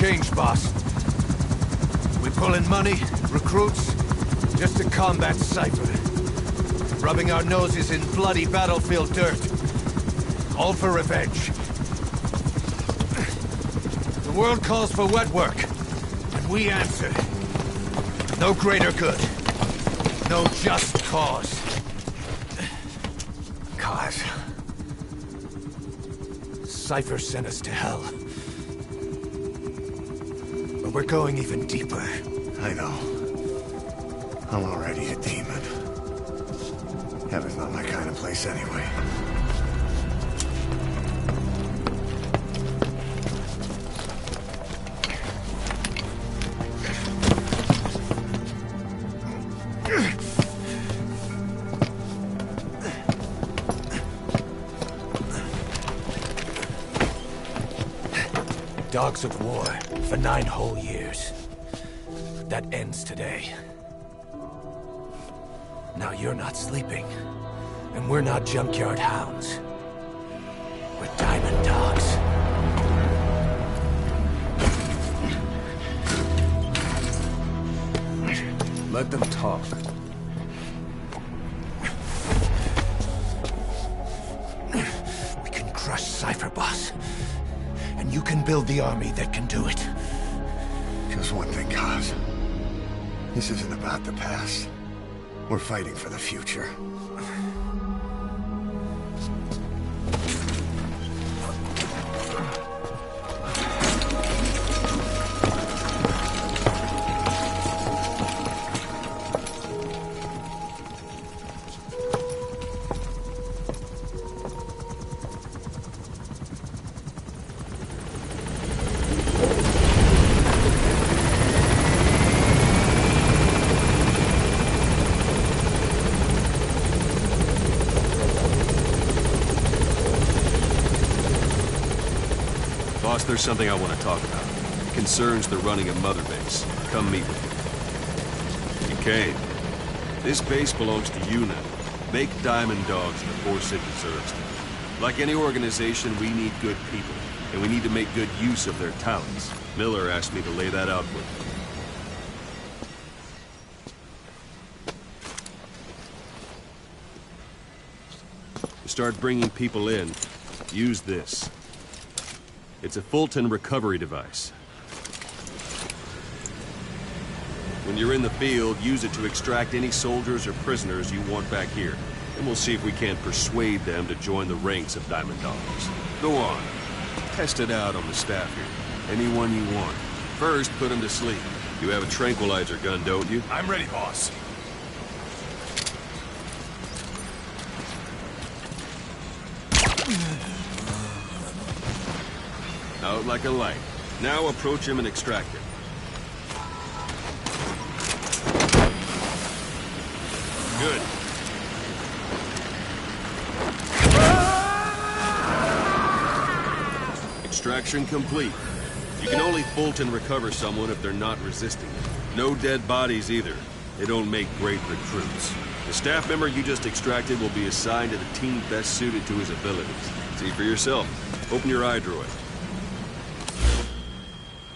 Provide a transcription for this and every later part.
changed, boss. We pull in money, recruits, just to combat Cypher. Rubbing our noses in bloody battlefield dirt. All for revenge. The world calls for wet work, and we answer. No greater good. No just cause. Cause. Cypher sent us to hell. But we're going even deeper. I know. I'm already a demon. Heaven's not my kind of place anyway. Dogs of war for 9 whole years. That ends today. Now you're not sleeping, and we're not junkyard hounds. We're diamond dogs. Let them talk. We can crush Cypher, boss. And you can build the army that can do it. Just one thing, Kaz. This isn't about the past. We're fighting for the future. Boss, there's something I want to talk about. It concerns the running of Mother Base. Come meet with me. Okay. This base belongs to you now. Make diamond dogs the force it deserves. Like any organization, we need good people, and we need to make good use of their talents. Miller asked me to lay that out for you. To start bringing people in, use this. It's a Fulton recovery device. When you're in the field, use it to extract any soldiers or prisoners you want back here. And we'll see if we can't persuade them to join the ranks of Diamond Dogs. Go on. Test it out on the staff here. Anyone you want. First, put them to sleep. You have a tranquilizer gun, don't you? I'm ready, boss. Out like a light. Now approach him and extract him. Good. Extraction complete. You can only Fulton recover someone if they're not resisting. No dead bodies either. They don't make great recruits. The staff member you just extracted will be assigned to the team best suited to his abilities. See for yourself. Open your iDroid.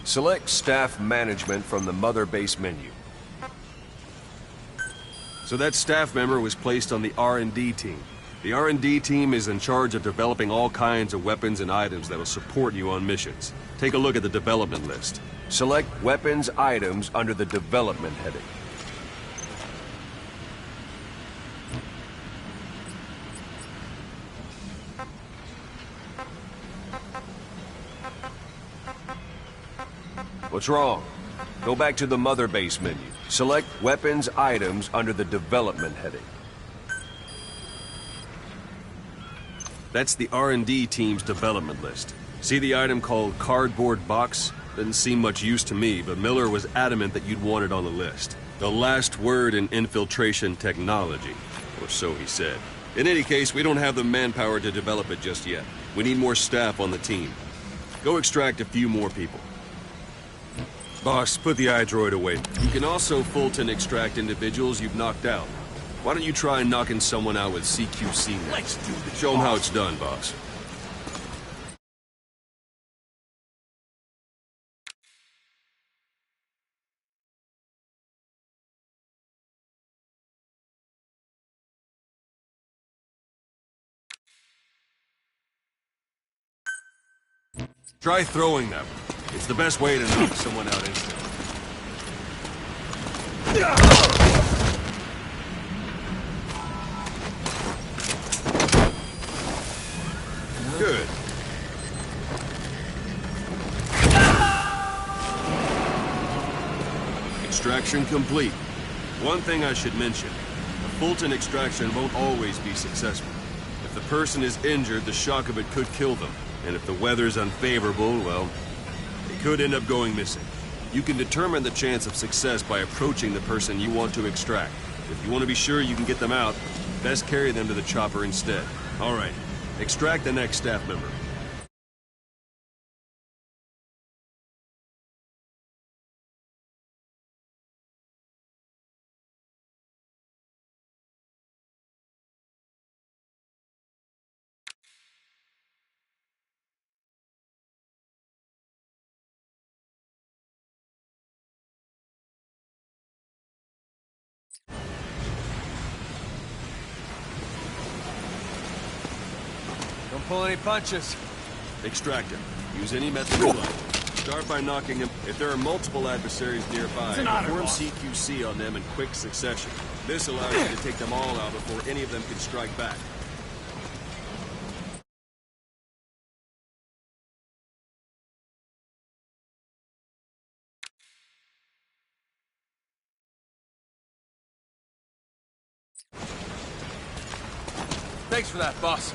Select Staff Management from the Mother Base menu. So that staff member was placed on the R&D team. The R&D team is in charge of developing all kinds of weapons and items that will support you on missions. Take a look at the development list. Select Weapons Items under the Development heading. What's wrong? Go back to the Mother Base menu. Select Weapons Items under the Development heading. That's the R&D team's development list. See the item called Cardboard Box? Doesn't seem much use to me, but Miller was adamant that you'd want it on the list. The last word in infiltration technology, or so he said. In any case, we don't have the manpower to develop it just yet. We need more staff on the team. Go extract a few more people. Boss, put the iDroid away. You can also Fulton extract individuals you've knocked out. Why don't you try knocking someone out with CQC next? Let's do this. Show them how it's done, boss. Try throwing them. It's the best way to knock someone out instantly. Good. Extraction complete. One thing I should mention. A Fulton extraction won't always be successful. If the person is injured, the shock of it could kill them. And if the weather's unfavorable, well, they could end up going missing. You can determine the chance of success by approaching the person you want to extract. If you want to be sure you can get them out, best carry them to the chopper instead. All right, extract the next staff member. Don't pull any punches. Extract him. Use any method you like. Start by knocking him. If there are multiple adversaries nearby, perform CQC on them in quick succession. This allows you to take them all out before any of them can strike back. Thanks for that, boss.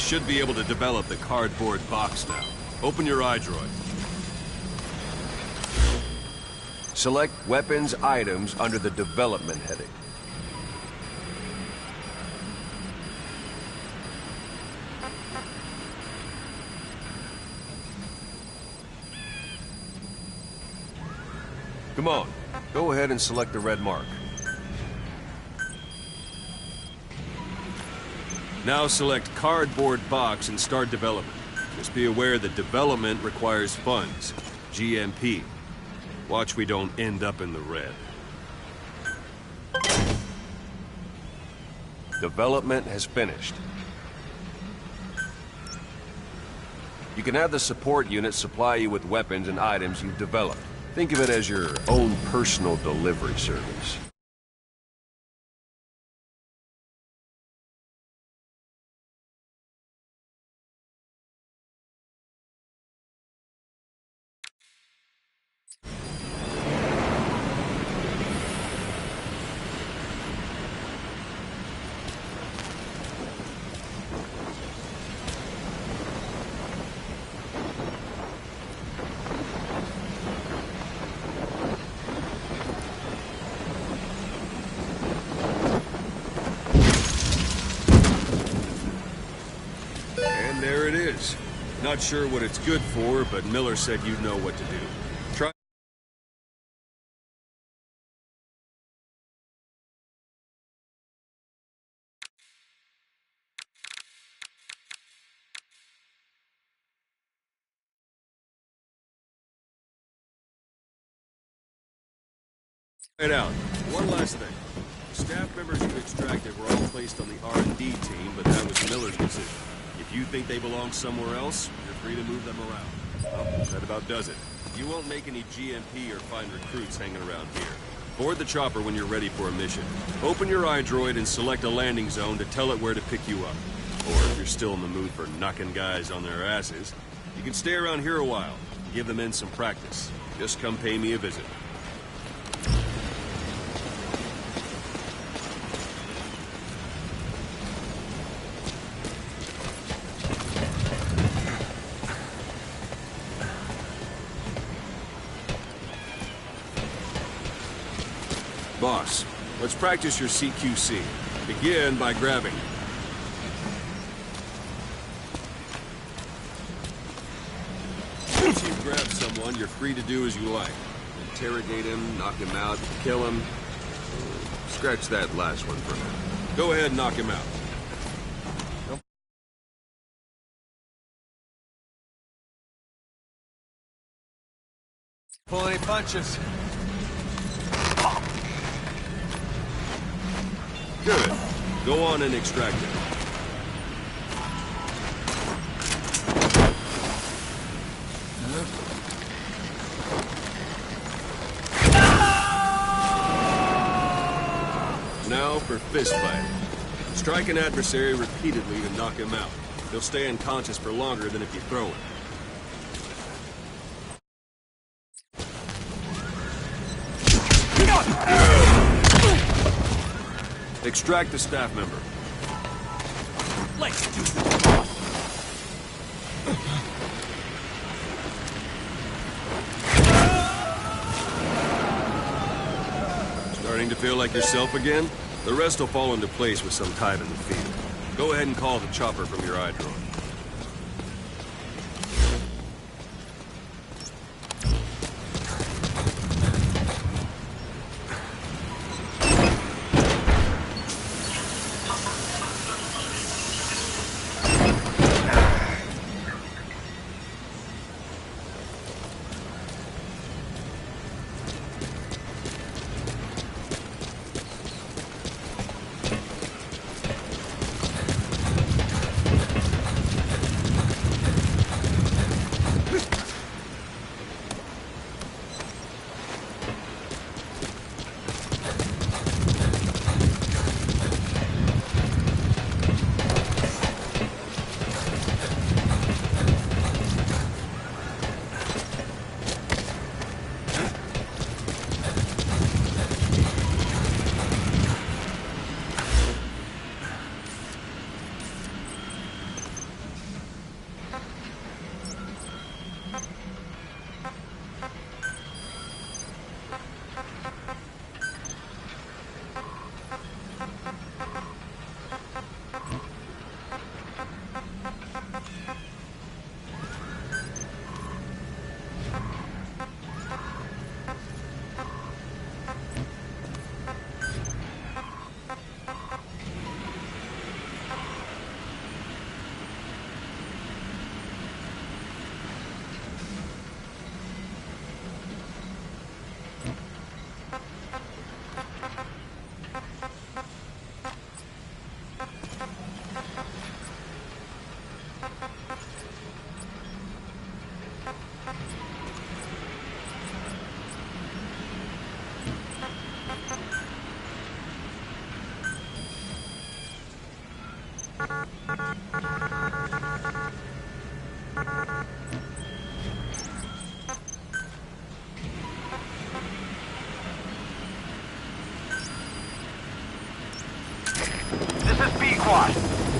Should be able to develop the cardboard box now. Open your iDroid. Select weapons items under the development heading. Come on, go ahead and select the red mark. Now select cardboard box and start development. Just be aware that development requires funds. GMP. Watch we don't end up in the red. Development has finished. You can have the support unit supply you with weapons and items you've developed. Think of it as your own personal delivery service. There it is. Not sure what it's good for, but Miller said you'd know what to do. Try it out. One last thing. Staff members you extracted were all placed on the R&D team, but that was Miller's decision. If you think they belong somewhere else, you're free to move them around. Well, that about does it. You won't make any GMP or find recruits hanging around here. Board the chopper when you're ready for a mission. Open your iDroid and select a landing zone to tell it where to pick you up. Or if you're still in the mood for knocking guys on their asses, you can stay around here a while. Give the men some practice. Just come pay me a visit. Boss, let's practice your CQC. Begin by grabbing. Once you've grabbed someone, you're free to do as you like. Interrogate him, knock him out, kill him. Scratch that last one for now. Go ahead and knock him out. Pull any punches. Good. Go on and extract it. Now for fist fighting. Strike an adversary repeatedly to knock him out. He'll stay unconscious for longer than if you throw him. Extract the staff member. Let's do this. Starting to feel like yourself again? The rest will fall into place with some time in the field. Go ahead and call the chopper from your eye drone.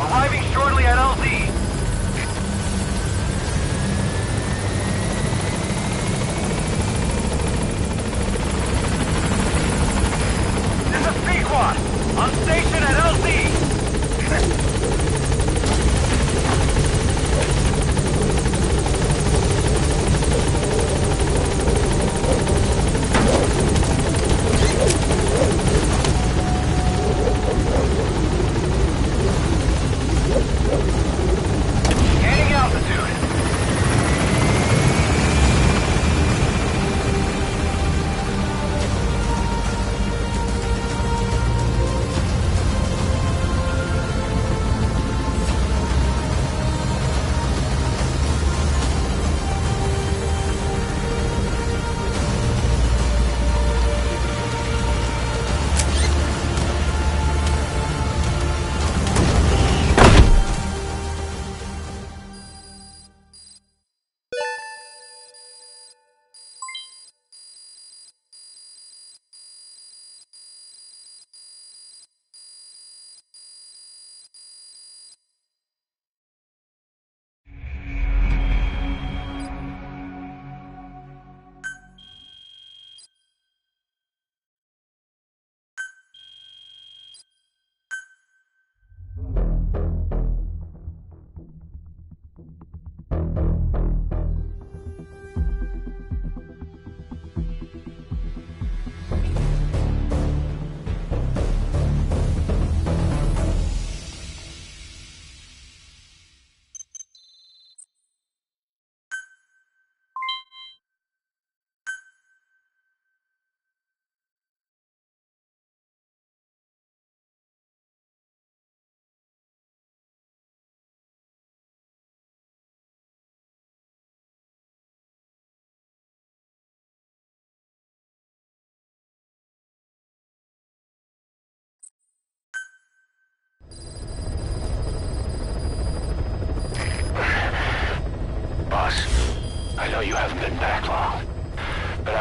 Arriving shortly at LZ. This is Pequod, on station at LZ.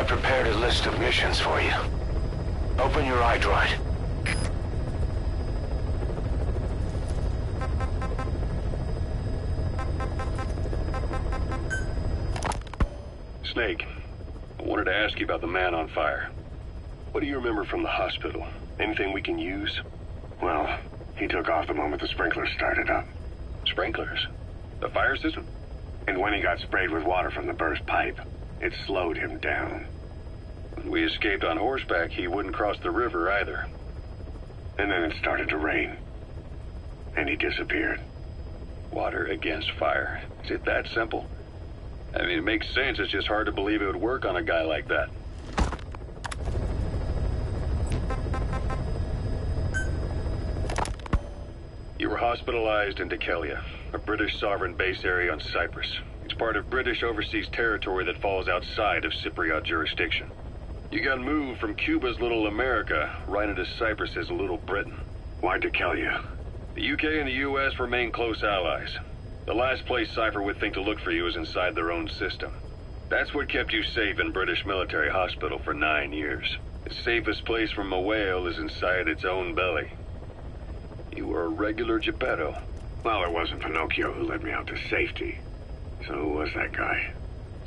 prepared a list of missions for you. Open your iDroid. Snake, I wanted to ask you about the man on fire. What do you remember from the hospital? Anything we can use? Well, he took off the moment the sprinklers started up. Sprinklers? The fire system? And when he got sprayed with water from the burst pipe, it slowed him down. When we escaped on horseback, he wouldn't cross the river either. And then it started to rain. And he disappeared. Water against fire. Is it that simple? I mean, it makes sense. It's just hard to believe it would work on a guy like that. You were hospitalized in Dekelia, a British sovereign base area on Cyprus. It's part of British overseas territory that falls outside of Cypriot jurisdiction. You got moved from Cuba's Little America right into Cyprus's Little Britain. Why Dekelia? The UK and the US remain close allies. The last place Cypher would think to look for you is inside their own system. That's what kept you safe in British military hospital for 9 years. The safest place from a whale is inside its own belly. You were a regular Geppetto. Well, it wasn't Pinocchio who led me out to safety. So who was that guy?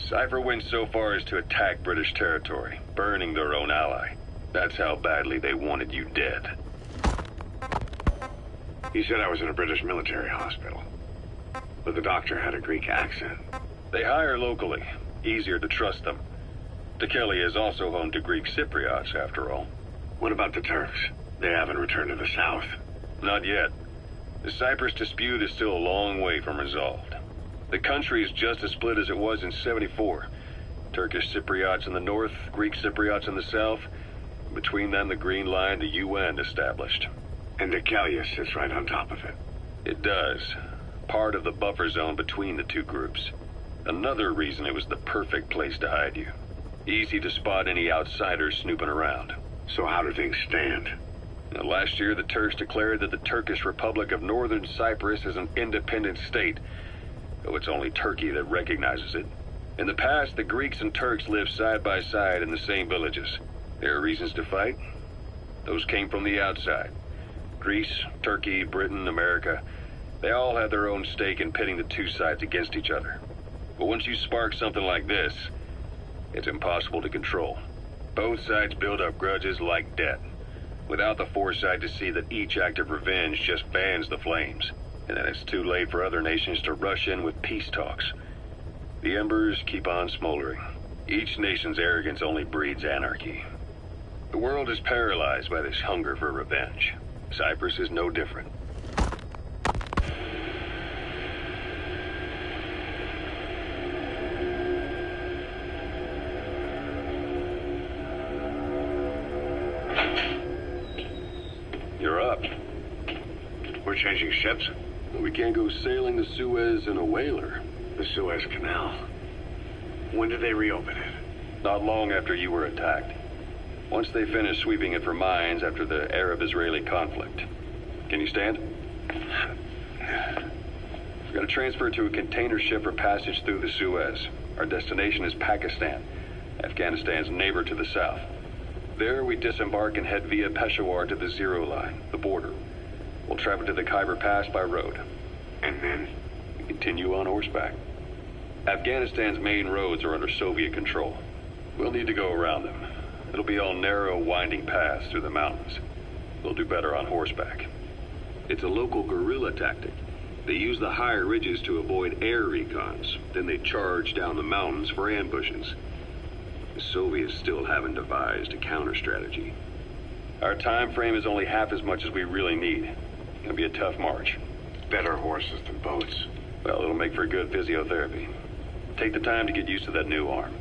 Cypher went so far as to attack British territory, burning their own ally. That's how badly they wanted you dead. He said I was in a British military hospital. But the doctor had a Greek accent. They hire locally. Easier to trust them. Dekelia is also home to Greek Cypriots, after all. What about the Turks? They haven't returned to the south. Not yet. The Cyprus dispute is still a long way from resolved. The country is just as split as it was in '74. Turkish Cypriots in the north, Greek Cypriots in the south. Between them, the Green Line, the UN established. And Dekelia sits right on top of it. It does. Part of the buffer zone between the two groups. Another reason it was the perfect place to hide you. Easy to spot any outsiders snooping around. So how do things stand? Now, last year, the Turks declared that the Turkish Republic of Northern Cyprus is an independent state, though it's only Turkey that recognizes it. In the past, the Greeks and Turks lived side by side in the same villages. There are reasons to fight. Those came from the outside. Greece, Turkey, Britain, America, they all had their own stake in pitting the two sides against each other. But once you spark something like this, it's impossible to control. Both sides build up grudges like debt, without the foresight to see that each act of revenge just fans the flames, and then it's too late for other nations to rush in with peace talks. The embers keep on smoldering. Each nation's arrogance only breeds anarchy. The world is paralyzed by this hunger for revenge. Cyprus is no different. You're up. We're changing ships? We can't go sailing the Suez in a whaler. The Suez Canal. When did they reopen it? Not long after you were attacked. Once they finished sweeping it for mines after the Arab-Israeli conflict. Can you stand? We're going to transfer to a container ship for passage through the Suez. Our destination is Pakistan, Afghanistan's neighbor to the south. There, we disembark and head via Peshawar to the Zero Line, the border. We'll travel to the Khyber Pass by road. And then? We continue on horseback. Afghanistan's main roads are under Soviet control. We'll need to go around them. It'll be all narrow, winding paths through the mountains. We'll do better on horseback. It's a local guerrilla tactic. They use the higher ridges to avoid air recons. Then they charge down the mountains for ambushes. The Soviets still haven't devised a counter-strategy. Our time frame is only half as much as we really need. It'll be a tough march. Better horses than boats. Well, it'll make for good physiotherapy. Take the time to get used to that new arm.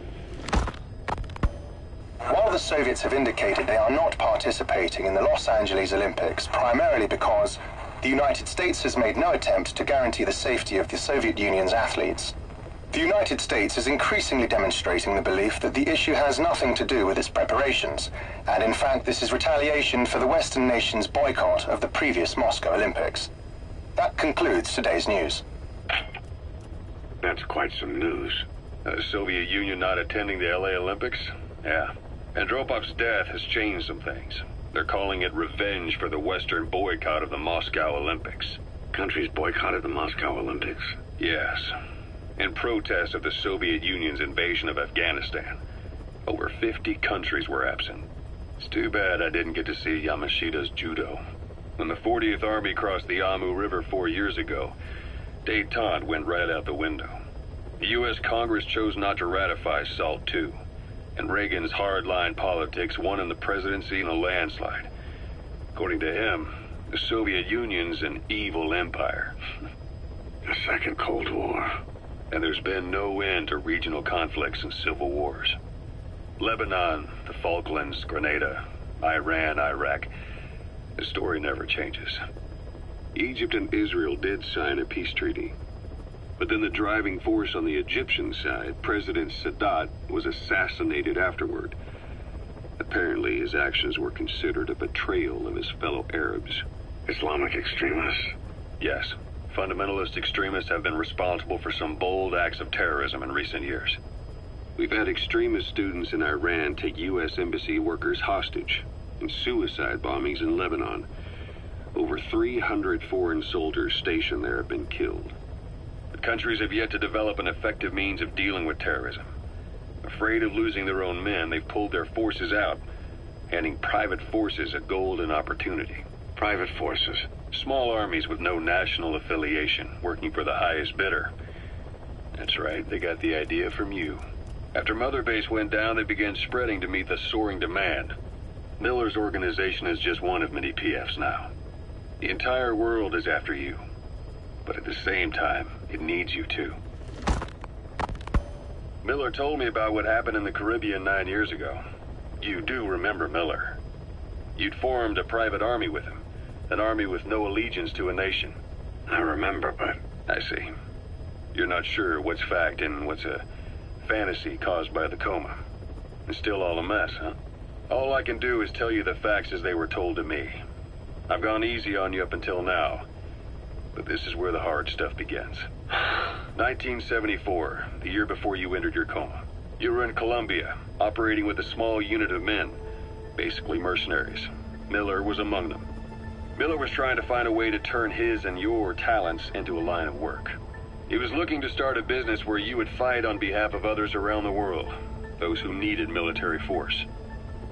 While the Soviets have indicated they are not participating in the Los Angeles Olympics, primarily because the United States has made no attempt to guarantee the safety of the Soviet Union's athletes, the United States is increasingly demonstrating the belief that the issue has nothing to do with its preparations, and in fact this is retaliation for the Western nations' boycott of the previous Moscow Olympics. That concludes today's news. That's quite some news. The Soviet Union not attending the LA Olympics? Yeah. Andropov's death has changed some things. They're calling it revenge for the Western boycott of the Moscow Olympics. Countries boycotted the Moscow Olympics? Yes. In protest of the Soviet Union's invasion of Afghanistan. Over 50 countries were absent. It's too bad I didn't get to see Yamashita's judo. When the 40th Army crossed the Amu River 4 years ago, détente went right out the window. The U.S. Congress chose not to ratify SALT II, and Reagan's hardline politics won him the presidency in a landslide. According to him, the Soviet Union's an evil empire. A second Cold War. And there's been no end to regional conflicts and civil wars. Lebanon, the Falklands, Grenada, Iran, Iraq. The story never changes. Egypt and Israel did sign a peace treaty. But then the driving force on the Egyptian side, President Sadat, was assassinated afterward. Apparently his actions were considered a betrayal of his fellow Arabs. Islamic extremists? Yes. Fundamentalist extremists have been responsible for some bold acts of terrorism in recent years. We've had extremist students in Iran take U.S. embassy workers hostage, and suicide bombings in Lebanon. Over 300 foreign soldiers stationed there have been killed. The countries have yet to develop an effective means of dealing with terrorism. Afraid of losing their own men, they've pulled their forces out, handing private forces a golden opportunity. Private forces? Small armies with no national affiliation, working for the highest bidder. That's right, they got the idea from you. After Mother Base went down, they began spreading to meet the soaring demand. Miller's organization is just one of many PFs now. The entire world is after you. But at the same time, it needs you too. Miller told me about what happened in the Caribbean 9 years ago. You do remember Miller. You'd formed a private army with him. An army with no allegiance to a nation. I remember, but... I see. You're not sure what's fact and what's a fantasy caused by the coma. It's still all a mess, huh? All I can do is tell you the facts as they were told to me. I've gone easy on you up until now. But this is where the hard stuff begins. 1974, the year before you entered your coma. You were in Colombia, operating with a small unit of men. Basically mercenaries. Miller was among them. Miller was trying to find a way to turn his and your talents into a line of work. He was looking to start a business where you would fight on behalf of others around the world, those who needed military force.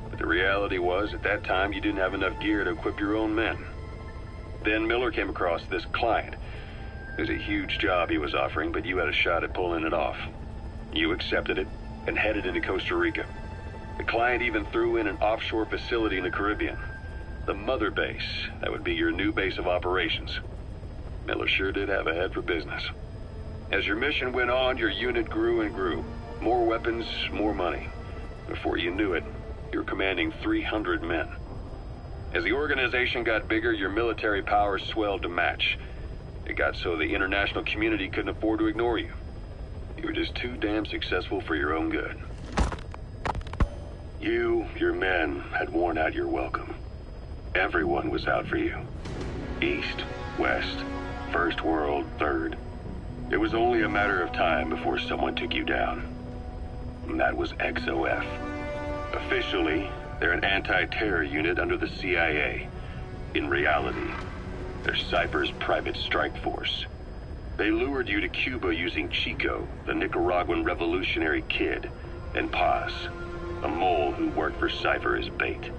But the reality was, at that time, you didn't have enough gear to equip your own men. Then Miller came across this client. It was a huge job he was offering, but you had a shot at pulling it off. You accepted it and headed into Costa Rica. The client even threw in an offshore facility in the Caribbean. The Mother Base, that would be your new base of operations. Miller sure did have a head for business. As your mission went on, your unit grew and grew. More weapons, more money. Before you knew it, you were commanding 300 men. As the organization got bigger, your military powers swelled to match. It got so the international community couldn't afford to ignore you. You were just too damn successful for your own good. You, your men, had worn out your welcome. Everyone was out for you. East, West, First World, Third. It was only a matter of time before someone took you down. And that was XOF. Officially, they're an anti-terror unit under the CIA. In reality, they're Cypher's private strike force. They lured you to Cuba using Chico, the Nicaraguan revolutionary kid, and Paz, a mole who worked for Cypher as bait.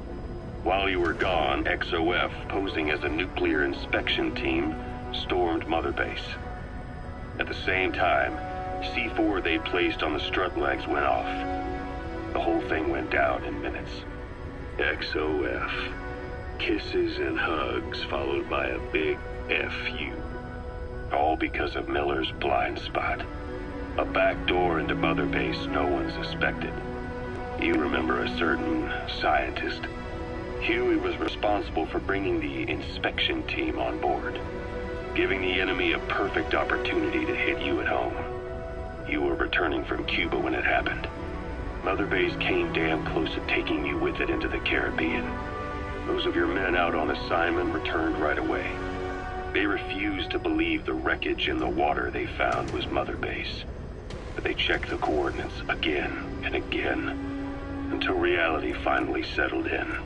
While you were gone, XOF, posing as a nuclear inspection team, stormed Mother Base. At the same time, C4 they placed on the strut legs went off. The whole thing went down in minutes. XOF. Kisses and hugs followed by a big FU. All because of Miller's blind spot. A back door into Mother Base no one suspected. You remember a certain scientist. Huey was responsible for bringing the inspection team on board, giving the enemy a perfect opportunity to hit you at home. You were returning from Cuba when it happened. Mother Base came damn close to taking you with it into the Caribbean. Those of your men out on assignment returned right away. They refused to believe the wreckage in the water they found was Mother Base. But they checked the coordinates again and again. until reality finally settled in.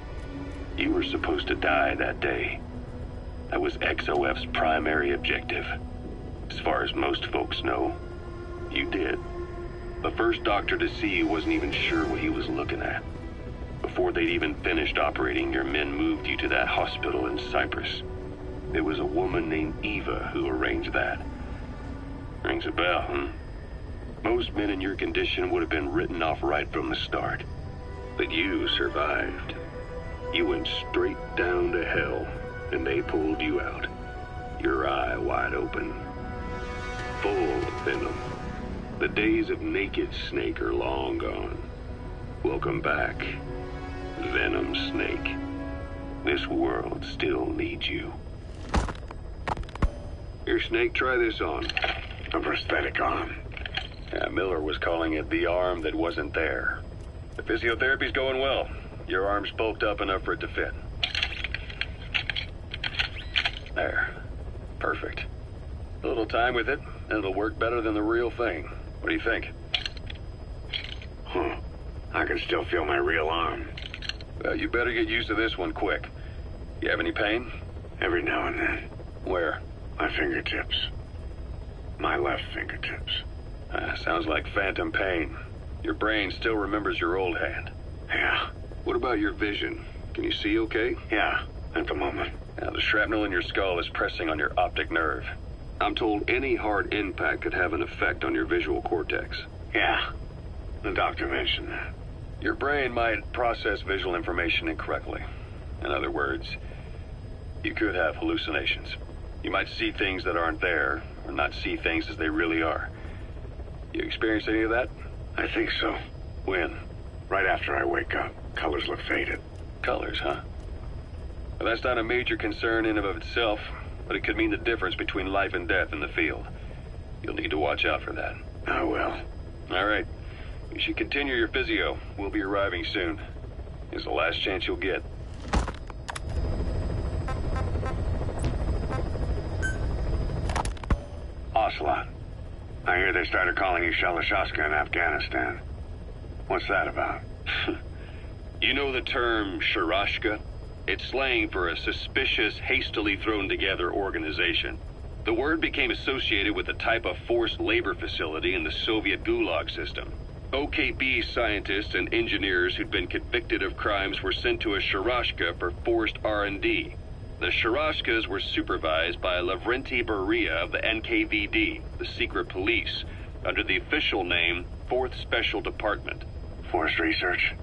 You were supposed to die that day. That was XOF's primary objective. As far as most folks know, you did. The first doctor to see you wasn't even sure what he was looking at. Before they'd even finished operating, your men moved you to that hospital in Cyprus. It was a woman named Eva who arranged that. Rings a bell, huh? Most men in your condition would have been written off right from the start. But you survived. You went straight down to hell, and they pulled you out. Your eye wide open. Full venom. The days of naked Snake are long gone. Welcome back, Venom Snake. This world still needs you. Here, Snake, try this on. A prosthetic arm. Yeah, Miller was calling it the arm that wasn't there. The physiotherapy's going well. Your arm's bulked up enough for it to fit. There. Perfect. A little time with it, and it'll work better than the real thing. What do you think? Huh. I can still feel my real arm. Well, you better get used to this one quick. You have any pain? Every now and then. Where? My fingertips. My left fingertips. Sounds like phantom pain. Your brain still remembers your old hand. Yeah. What about your vision? Can you see okay? Yeah, at the moment. Now, the shrapnel in your skull is pressing on your optic nerve. I'm told any hard impact could have an effect on your visual cortex. Yeah, the doctor mentioned that. Your brain might process visual information incorrectly. In other words, you could have hallucinations. You might see things that aren't there, or not see things as they really are. You experience any of that? I think so. When? Right after I wake up. Colors look faded. Colors, huh? Well, that's not a major concern in and of itself, but it could mean the difference between life and death in the field. You'll need to watch out for that. I will. All right. You should continue your physio. We'll be arriving soon. It's the last chance you'll get. Ocelot. I hear they started calling you Shalashaska in Afghanistan. What's that about? You know the term Sharashka? It's slang for a suspicious, hastily thrown together organization. The word became associated with a type of forced labor facility in the Soviet Gulag system. OKB scientists and engineers who'd been convicted of crimes were sent to a Sharashka for forced R&D. The Sharashkas were supervised by Lavrenti Beria of the NKVD, the secret police, under the official name 4th Special Department. Forced research?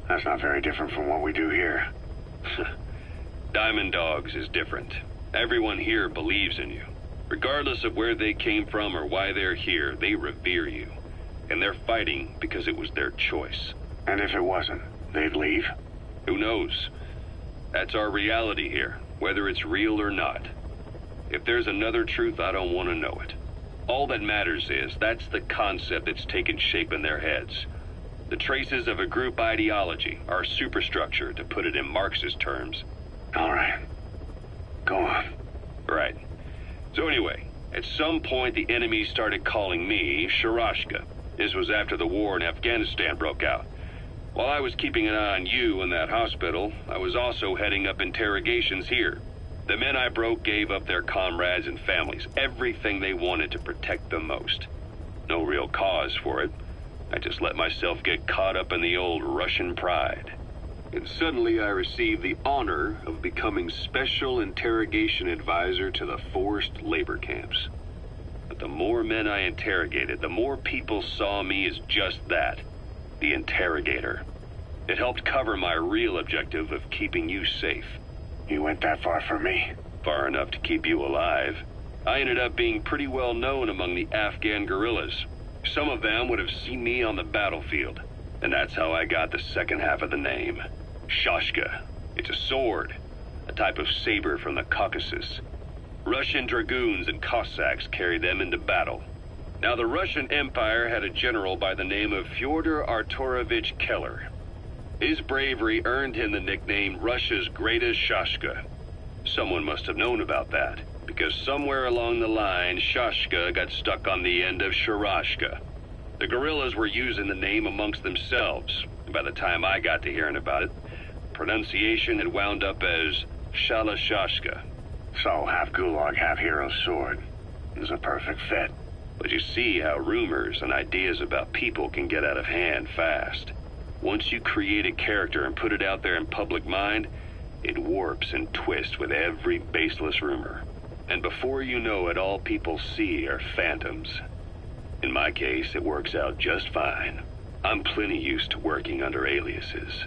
That's not very different from what we do here. Diamond Dogs is different. Everyone here believes in you. Regardless of where they came from or why they're here, they revere you. And they're fighting because it was their choice. And if it wasn't, they'd leave? Who knows? That's our reality here, whether it's real or not. If there's another truth, I don't want to know it. All that matters is that's the concept that's taken shape in their heads. The traces of a group ideology, our superstructure, to put it in Marxist terms. All right. Go on. Right. So anyway, at some point the enemy started calling me Sharashka. This was after the war in Afghanistan broke out. While I was keeping an eye on you in that hospital, I was also heading up interrogations here. The men I broke gave up their comrades and families, everything they wanted to protect them most. No real cause for it. I just let myself get caught up in the old Russian pride. And suddenly I received the honor of becoming Special Interrogation Advisor to the forced labor camps. But the more men I interrogated, the more people saw me as just that, the interrogator. It helped cover my real objective of keeping you safe. You went that far for me? Far enough to keep you alive. I ended up being pretty well known among the Afghan guerrillas. Some of them would have seen me on the battlefield, and that's how I got the second half of the name. Shashka. It's a sword, a type of saber from the Caucasus. Russian dragoons and Cossacks carried them into battle. Now, the Russian Empire had a general by the name of Fyodor Arturovich Keller. His bravery earned him the nickname Russia's Greatest Shashka. Someone must have known about that, because somewhere along the line, Shashka got stuck on the end of Sharashka. The guerrillas were using the name amongst themselves, By the time I got to hearing about it, pronunciation had wound up as Shalashashka. So, half gulag, half hero sword. It's a perfect fit. But you see how rumors and ideas about people can get out of hand fast. Once you create a character and put it out there in public mind, it warps and twists with every baseless rumor. And before you know it, all people see are phantoms. In my case, it works out just fine. I'm plenty used to working under aliases.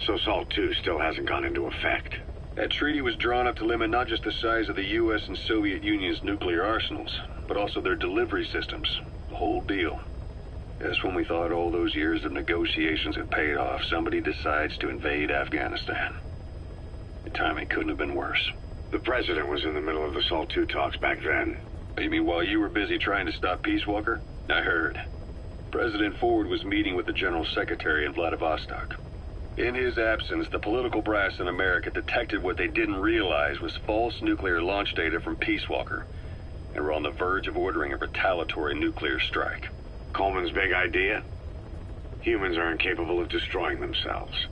So SALT II still hasn't gone into effect. That treaty was drawn up to limit not just the size of the U.S. and Soviet Union's nuclear arsenals, but also their delivery systems. The whole deal. Just when we thought all those years of negotiations had paid off, somebody decides to invade Afghanistan. The timing couldn't have been worse. The president was in the middle of the SALT II talks back then. You mean while you were busy trying to stop Peace Walker? I heard. President Ford was meeting with the General Secretary in Vladivostok. In his absence, the political brass in America detected what they didn't realize was false nuclear launch data from Peace Walker, and were on the verge of ordering a retaliatory nuclear strike. Coleman's big idea? Humans are incapable of destroying themselves.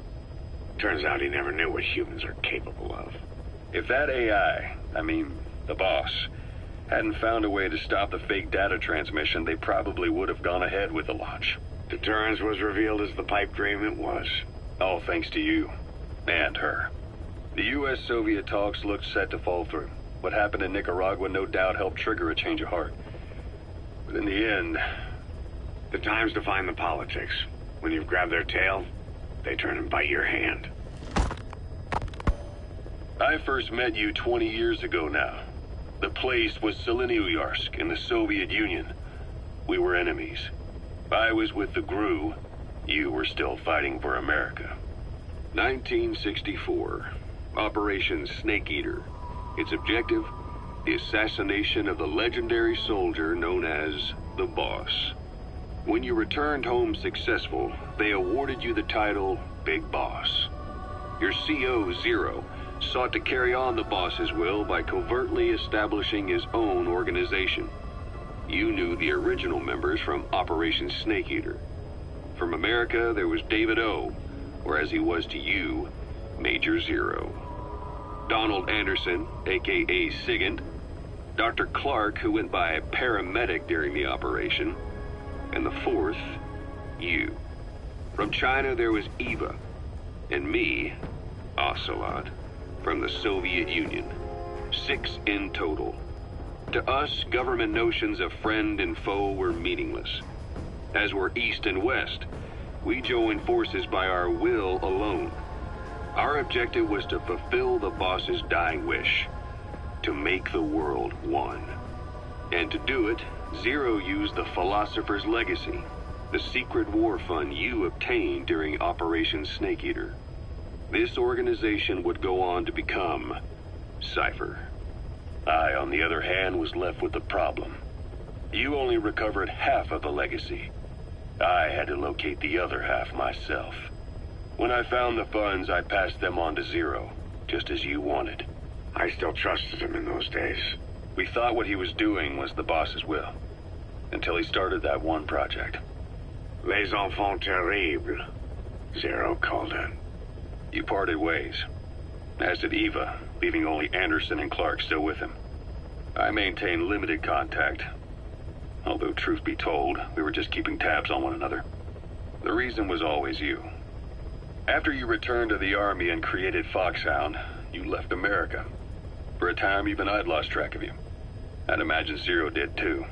Turns out he never knew what humans are capable of. If that AI, the boss, hadn't found a way to stop the fake data transmission, they probably would have gone ahead with the launch. Deterrence was revealed as the pipe dream it was. All thanks to you. And her. The U.S.-Soviet talks looked set to fall through. What happened in Nicaragua no doubt helped trigger a change of heart. But in the end... The time's to find the politics. When you've grabbed their tail, they turn and bite your hand. I first met you 20 years ago now. The place was Selenouyarsk in the Soviet Union. We were enemies. I was with the GRU. You were still fighting for America. 1964. Operation Snake Eater. Its objective? The assassination of the legendary soldier known as the Boss. When you returned home successful, they awarded you the title Big Boss. Your CO, Zero, sought to carry on the boss's will by covertly establishing his own organization. You knew the original members from Operation Snake Eater. From America, there was David O., or as he was to you, Major Zero. Donald Anderson, a.k.a. Sigint. Dr. Clark, who went by paramedic during the operation. And the fourth, you. From China, there was Eva. And me, Ocelot, from the Soviet Union. 6 in total. To us, government notions of friend and foe were meaningless. As were East and West, we joined forces by our will alone. Our objective was to fulfill the boss's dying wish, to make the world one. And to do it, Zero used the Philosopher's Legacy, the secret war fund you obtained during Operation Snake Eater. This organization would go on to become Cypher. I, on the other hand, was left with the problem. You only recovered half of the legacy. I had to locate the other half myself. When I found the funds, I passed them on to Zero, just as you wanted. I still trusted him in those days. We thought what he was doing was the boss's will, until he started that one project. Les enfants terribles, Zero called it. You parted ways, as did Eva, leaving only Anderson and Clark still with him. I maintained limited contact, although truth be told, we were just keeping tabs on one another. The reason was always you. After you returned to the Army and created Foxhound, you left America. For a time, even I'd lost track of you. I'd imagine Zero did too.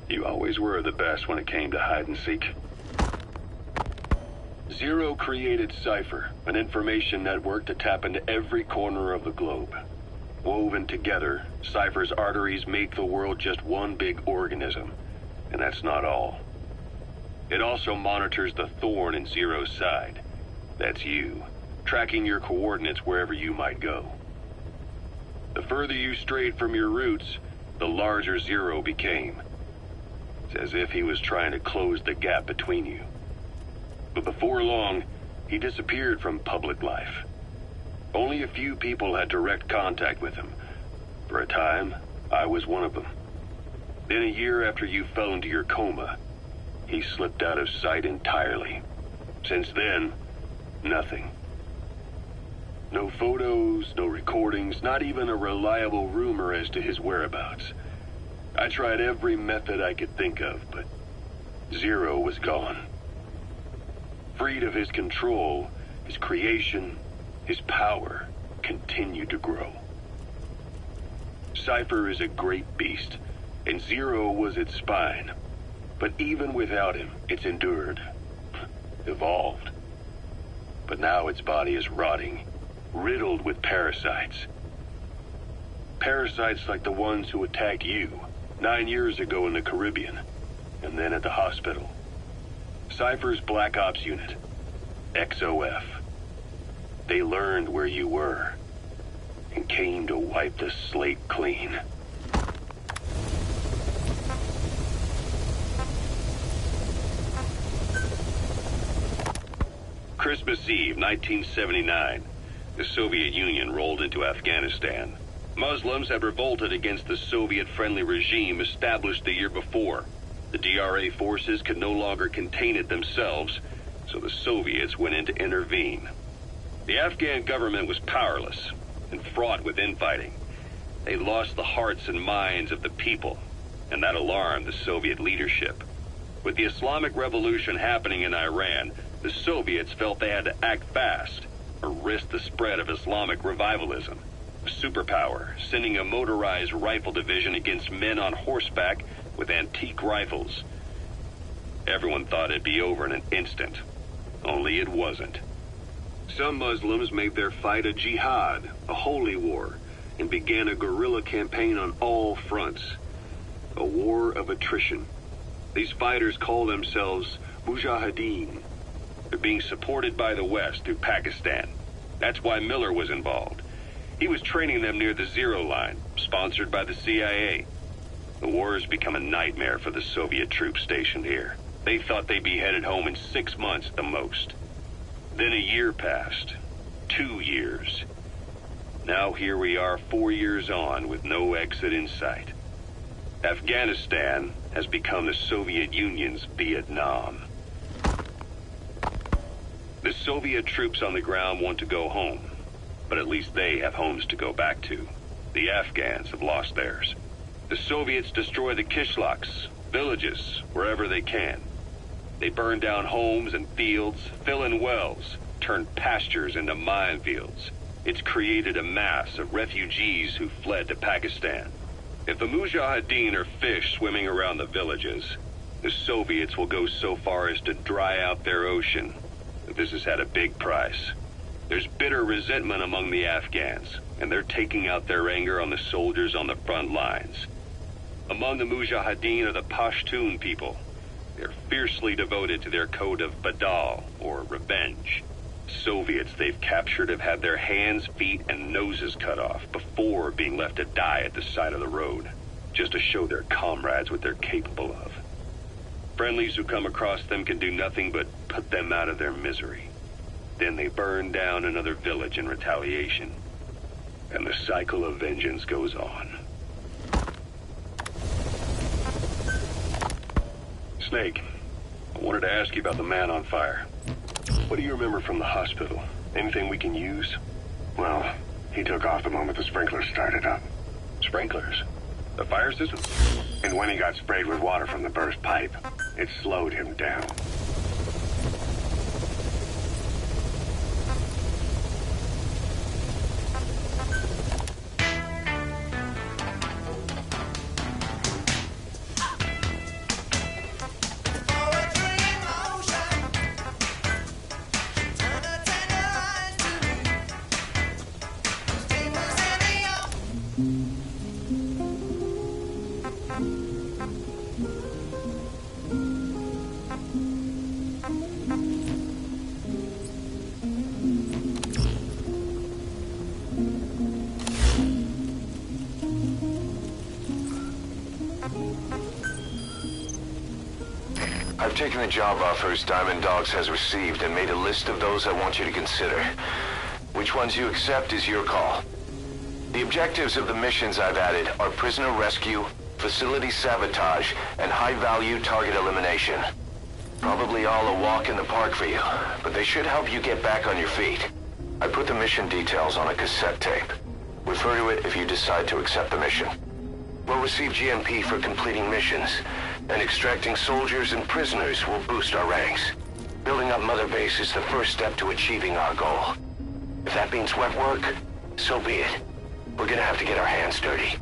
You always were the best when it came to hide and seek. Zero created Cypher, an information network to tap into every corner of the globe. Woven together, Cypher's arteries make the world just one big organism. And that's not all. It also monitors the thorn in Zero's side. That's you, tracking your coordinates wherever you might go. The further you strayed from your roots, the larger Zero became. It's as if he was trying to close the gap between you. But before long, he disappeared from public life. Only a few people had direct contact with him. For a time, I was one of them. Then a year after you fell into your coma, he slipped out of sight entirely. Since then, nothing. No photos, no recordings, not even a reliable rumor as to his whereabouts. I tried every method I could think of, but Zero was gone. Freed of his control, his creation, his power continued to grow. Cypher is a great beast, and Zero was its spine. But even without him, it's endured, evolved. But now its body is rotting, riddled with parasites. Parasites like the ones who attacked you 9 years ago in the Caribbean, and then at the hospital. Cypher's Black Ops unit, XOF. They learned where you were, and came to wipe the slate clean. Christmas Eve, 1979. The Soviet Union rolled into Afghanistan. Muslims had revolted against the Soviet-friendly regime established the year before. The DRA forces could no longer contain it themselves, so the Soviets went in to intervene. The Afghan government was powerless and fraught with infighting. They lost the hearts and minds of the people, and that alarmed the Soviet leadership. With the Islamic Revolution happening in Iran, the Soviets felt they had to act fast or risk the spread of Islamic revivalism. A superpower, sending a motorized rifle division against men on horseback with antique rifles. Everyone thought it'd be over in an instant. Only it wasn't. Some Muslims made their fight a jihad, a holy war, and began a guerrilla campaign on all fronts. A war of attrition. These fighters call themselves Mujahideen. They're being supported by the West through Pakistan. That's why Miller was involved. He was training them near the Zero Line, sponsored by the CIA. The war has become a nightmare for the Soviet troops stationed here. They thought they'd be headed home in 6 months at the most. Then a year passed. 2 years. Now here we are 4 years on with no exit in sight. Afghanistan has become the Soviet Union's Vietnam. The Soviet troops on the ground want to go home, but at least they have homes to go back to. The Afghans have lost theirs. The Soviets destroy the kishlaks, villages, wherever they can. They burn down homes and fields, fill in wells, turn pastures into minefields. It's created a mass of refugees who fled to Pakistan. If the Mujahideen are fish swimming around the villages, the Soviets will go so far as to dry out their ocean. But this has had a big price. There's bitter resentment among the Afghans, and they're taking out their anger on the soldiers on the front lines. Among the Mujahideen are the Pashtun people. They're fiercely devoted to their code of Badal, or revenge. Soviets they've captured have had their hands, feet, and noses cut off before being left to die at the side of the road, just to show their comrades what they're capable of. Friendlies who come across them can do nothing but put them out of their misery. Then they burn down another village in retaliation. And the cycle of vengeance goes on. Snake, I wanted to ask you about the man on fire. What do you remember from the hospital? Anything we can use? Well, he took off the moment the sprinklers started up. Sprinklers? The fire system? And when he got sprayed with water from the burst pipe, it slowed him down. I've taken the job offers Diamond Dogs has received and made a list of those I want you to consider. Which ones you accept is your call. The objectives of the missions I've added are prisoner rescue, facility sabotage, and high-value target elimination. Probably all a walk in the park for you, but they should help you get back on your feet. I put the mission details on a cassette tape. Refer to it if you decide to accept the mission. We'll receive GMP for completing missions, and extracting soldiers and prisoners will boost our ranks. Building up Mother Base is the first step to achieving our goal. If that means wet work, so be it. We're gonna have to get our hands dirty.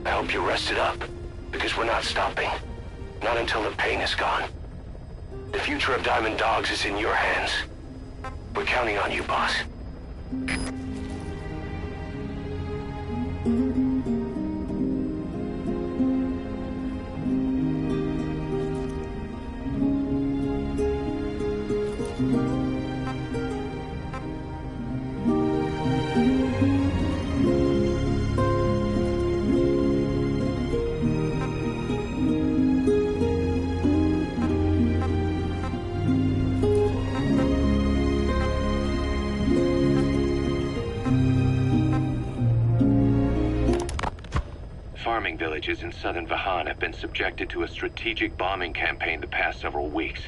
I hope you're rested up, because we're not stopping. Not until the pain is gone. The future of Diamond Dogs is in your hands. We're counting on you, boss. Farming villages in southern Vahan have been subjected to a strategic bombing campaign the past several weeks.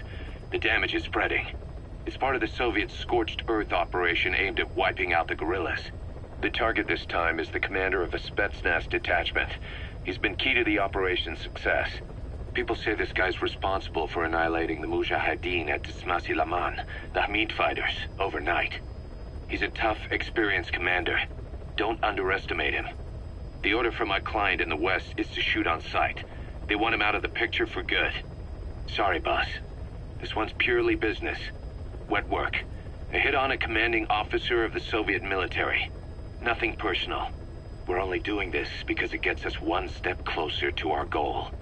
The damage is spreading. It's part of the Soviet scorched earth operation aimed at wiping out the guerrillas. The target this time is the commander of a Spetsnaz detachment. He's been key to the operation's success. People say this guy's responsible for annihilating the Mujahideen at Tismasi Laman, the Hamid fighters, overnight. He's a tough, experienced commander. Don't underestimate him. The order from my client in the west is to shoot on sight. They want him out of the picture for good. Sorry, boss. This one's purely business. Wet work. A hit on a commanding officer of the Soviet military. Nothing personal. We're only doing this because it gets us one step closer to our goal.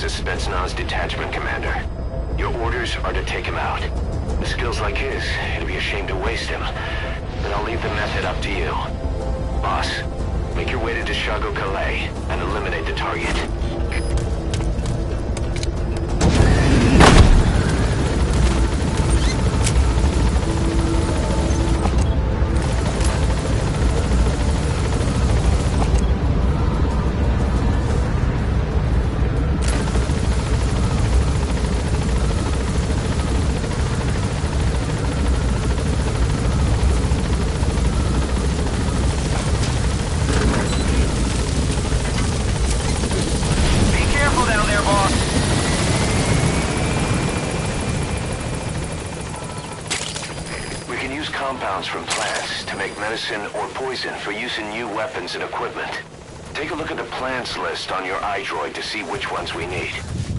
as a Spetsnaz detachment commander. Your orders are to take him out. With skills like his, it'd be a shame to waste him. But I'll leave the method up to you. Boss, make your way to Dishago Calais and eliminate the target. Compounds from plants to make medicine or poison for use in new weapons and equipment. Take a look at the plants list on your iDroid to see which ones we need.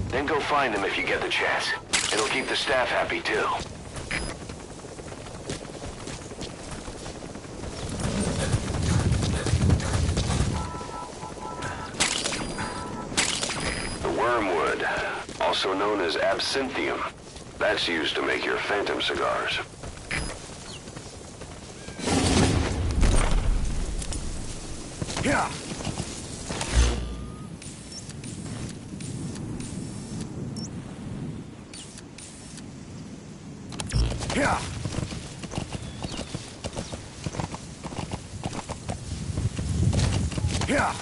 Then go find them if you get the chance. It'll keep the staff happy too. The wormwood, also known as absinthium. That's used to make your phantom cigars. Yeah. Yeah. Yeah.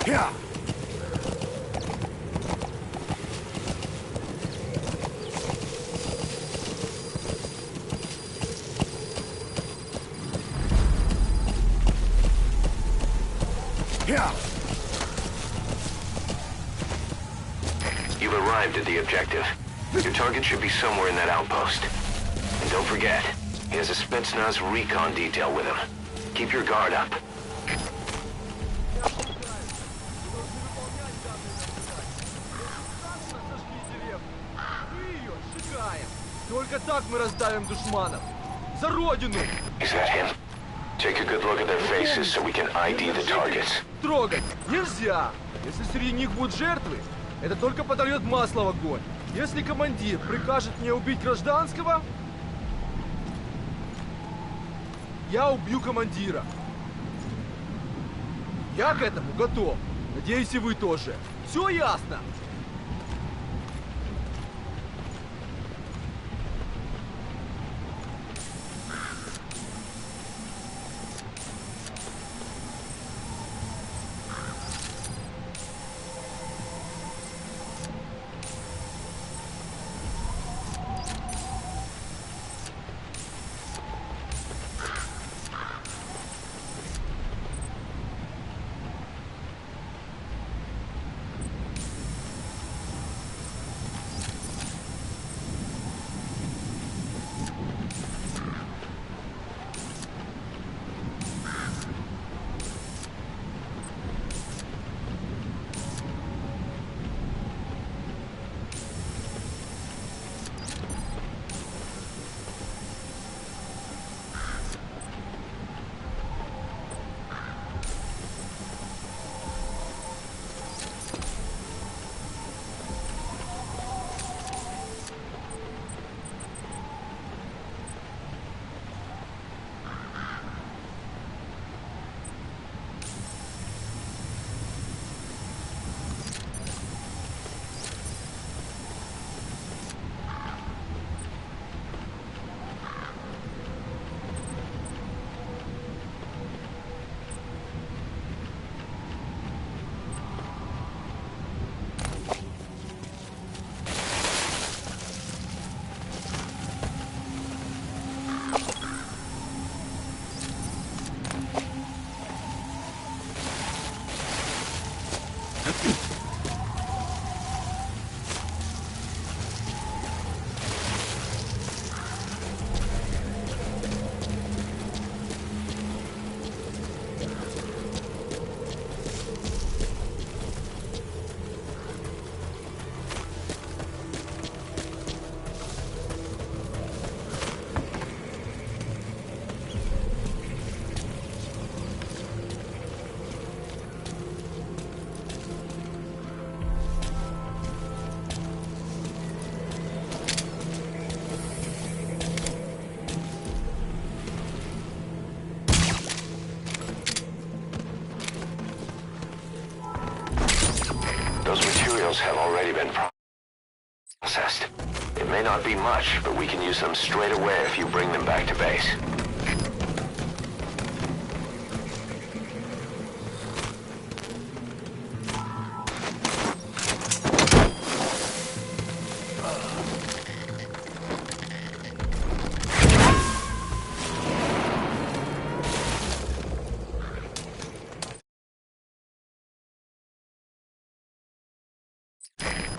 Yeah. Yeah. You've arrived at the objective. Your target should be somewhere in that outpost. And don't forget, he has a Spetsnaz recon detail with him. Keep your guard up. Только так мы раздавим душманов. За родину! Is that him? Take a good look at their faces so we can ID the targets. Трогать нельзя! Если среди них будут жертвы, это только подольет масло в огонь. Если командир прикажет мне убить гражданского, я убью командира. Я к этому готов. Надеюсь, и вы тоже. Все ясно? materials have already been processed. It may not be much, but we can use them straight away if you bring them back to base.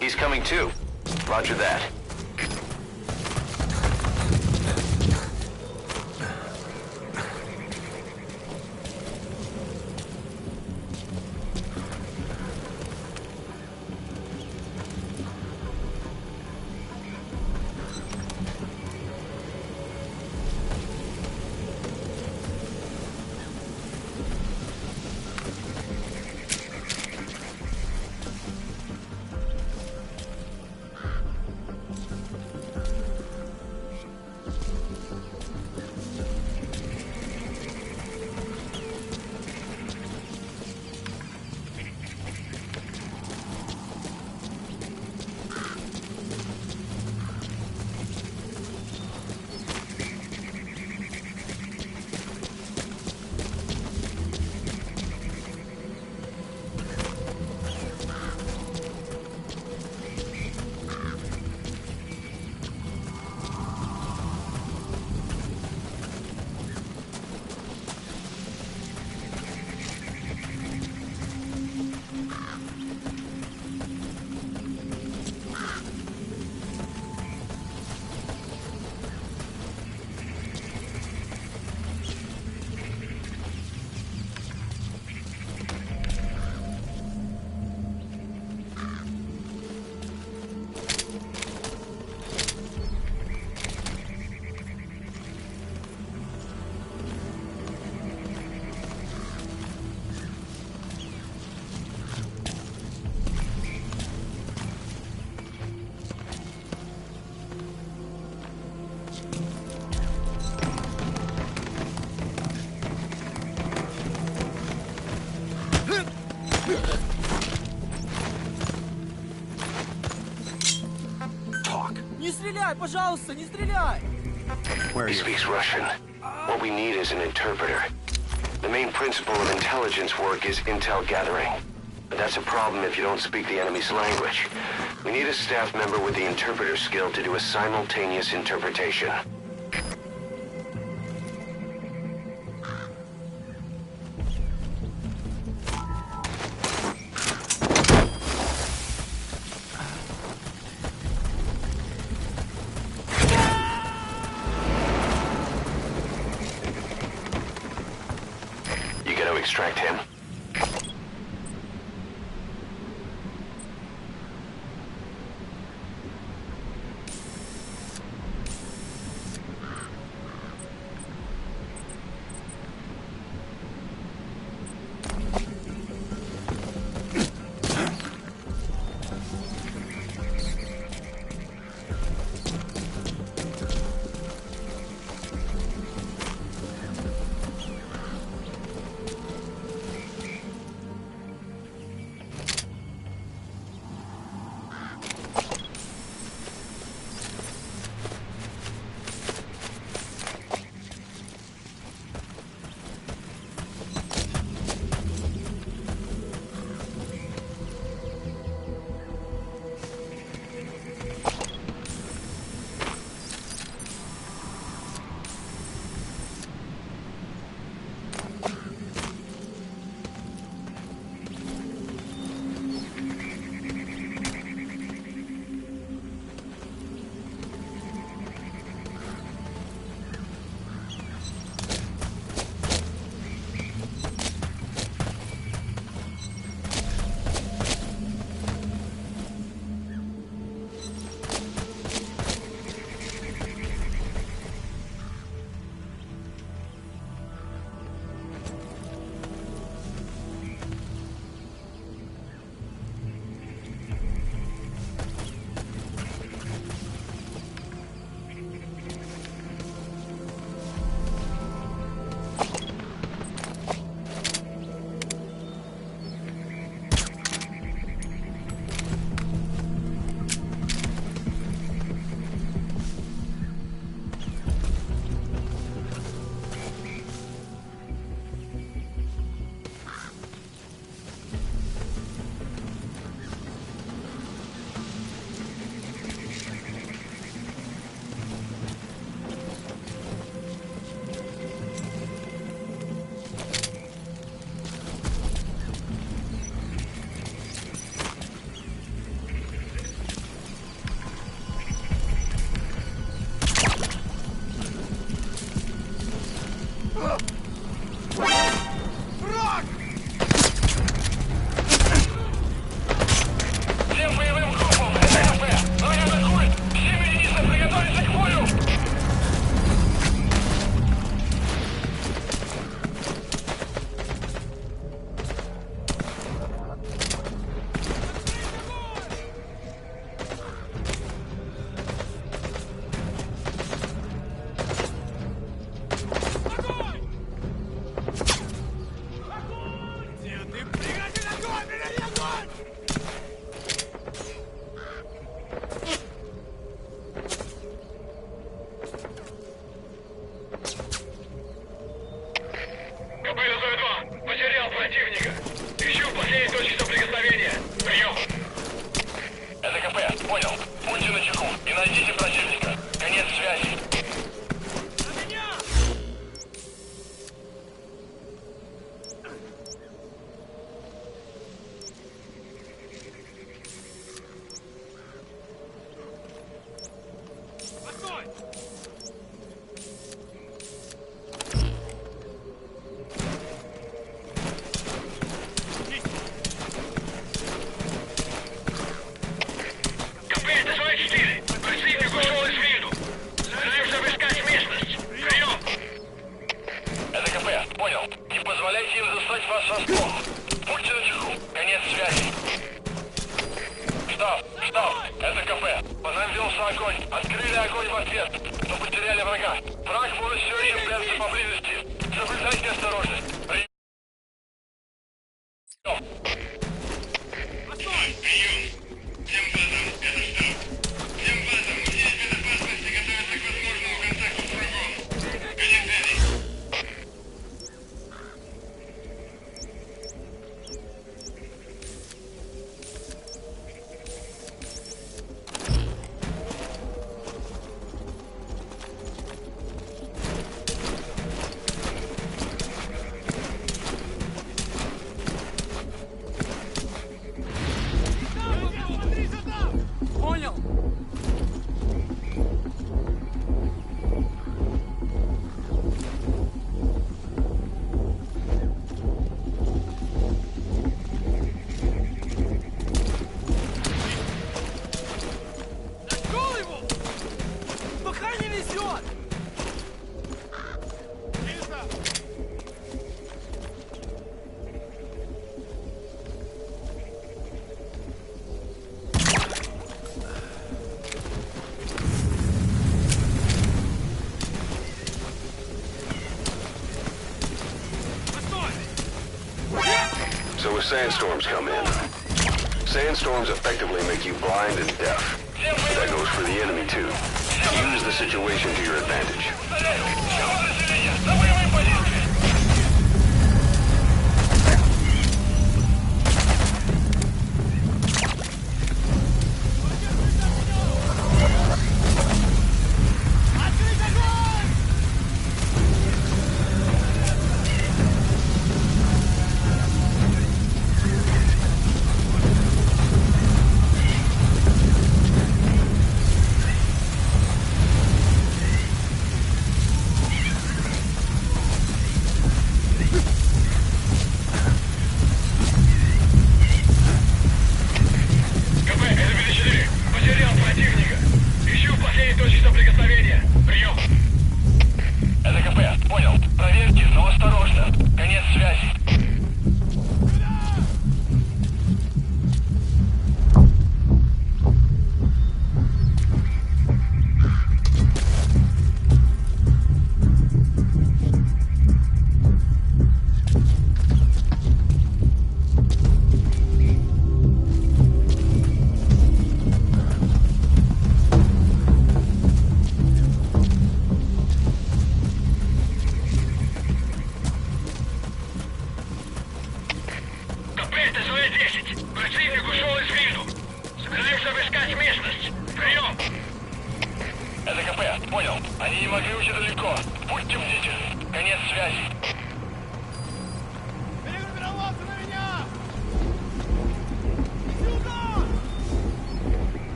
He's coming too. Roger that. Не стреляй, пожалуйста, не стреляй! He speaks Russian. What we need is an interpreter. The main principle of intelligence work is intel gathering. But that's a problem if you don't speak the enemy's language. We need a staff member with the interpreter skill to do a simultaneous interpretation. You gotta extract him. Начался огонь. Открыли огонь в ответ. Но потеряли врага. Враг может все еще прятаться поблизости. Соблюдайте осторожность. Прием. Прием. Всем базам, это штаб. Всем базам, здесь безопасности готовятся к возможному контакту с врагом. Конец связи. Понял? Нашел его! Пока не везет! So if sandstorms come in, sandstorms effectively make you blind and deaf. But that goes for the enemy too. Use the situation to your advantage.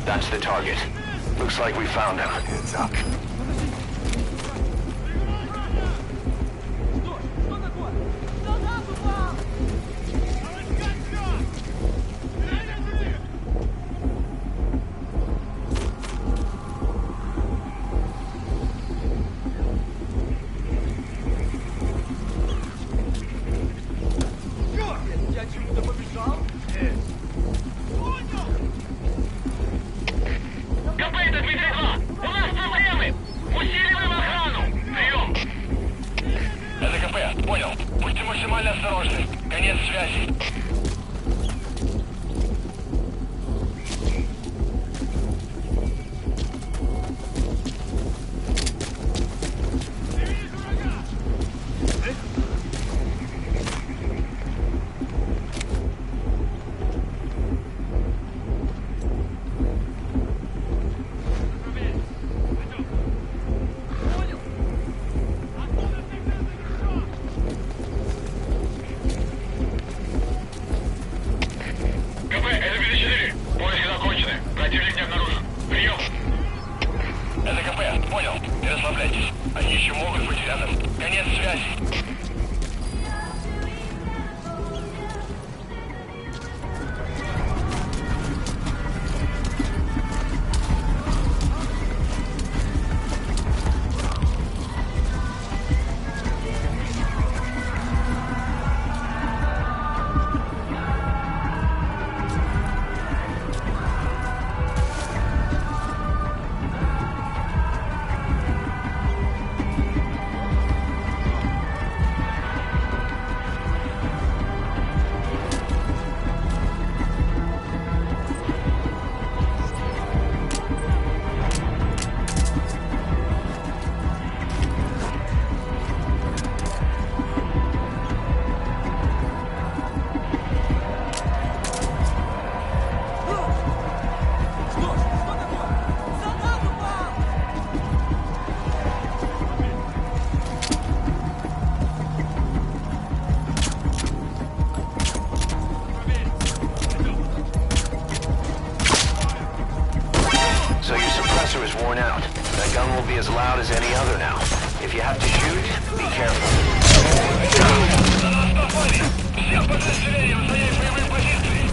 That's the target. Looks like we found him. Heads up. Я чему-то побежал? Максимально осторожны. Конец связи. will be as loud as any other now. If you have to shoot, be careful. Всем подразделениям занять боевые позиции!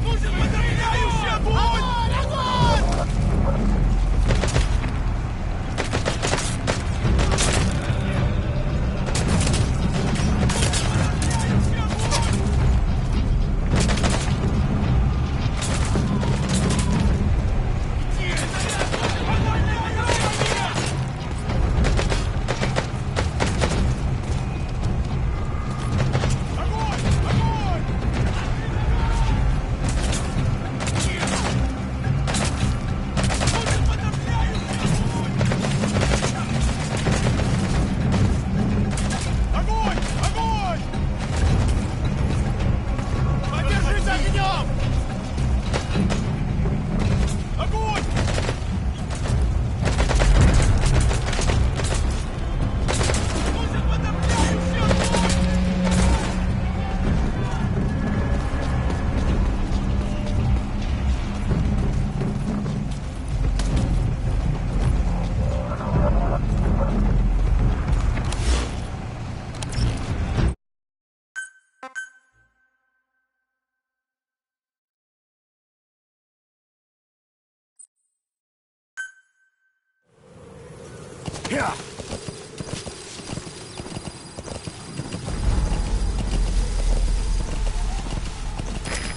Нужен подавляющий огонь!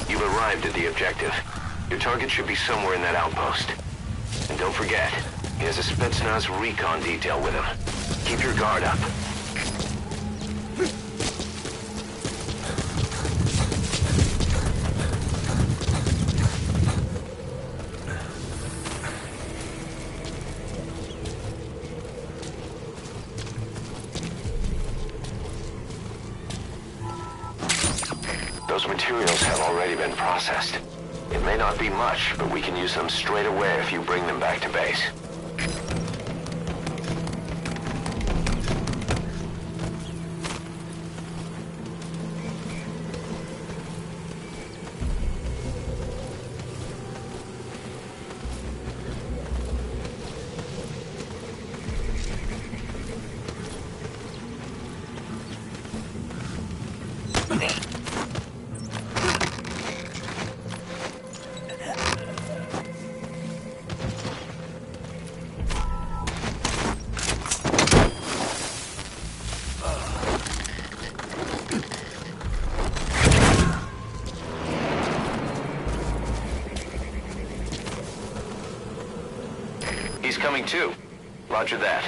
You've arrived at the objective. Your target should be somewhere in that outpost. And don't forget, he has a Spetsnaz recon detail with him. Keep your guard up. Those materials have already been processed. It may not be much, but we can use them straight away if you bring them back to base. He's coming too. Roger that.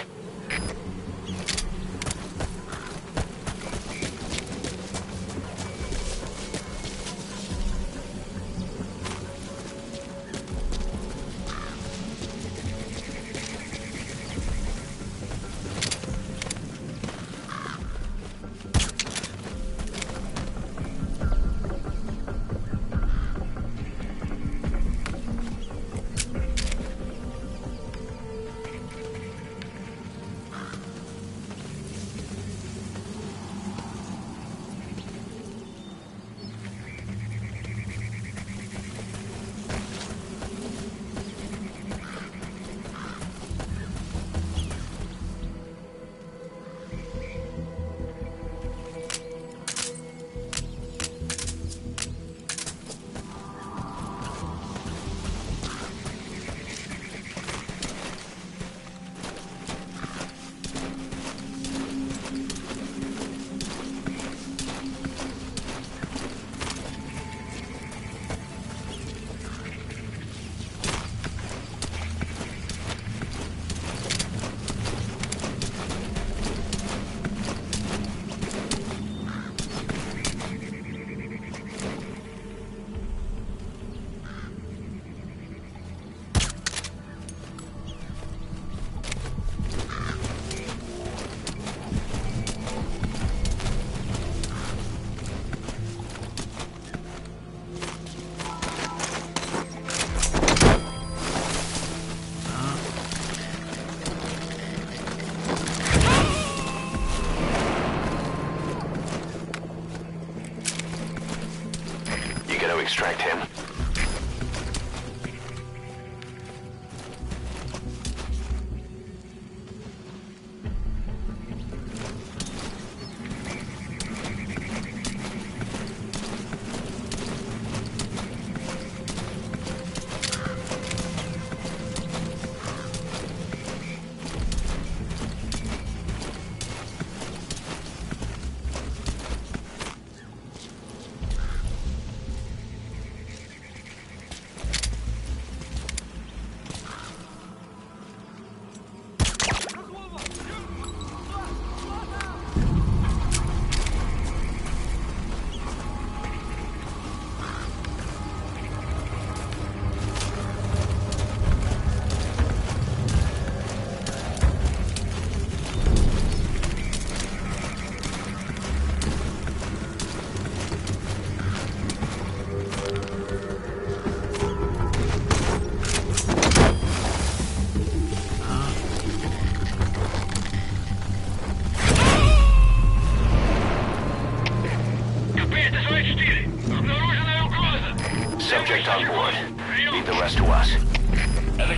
Extract him.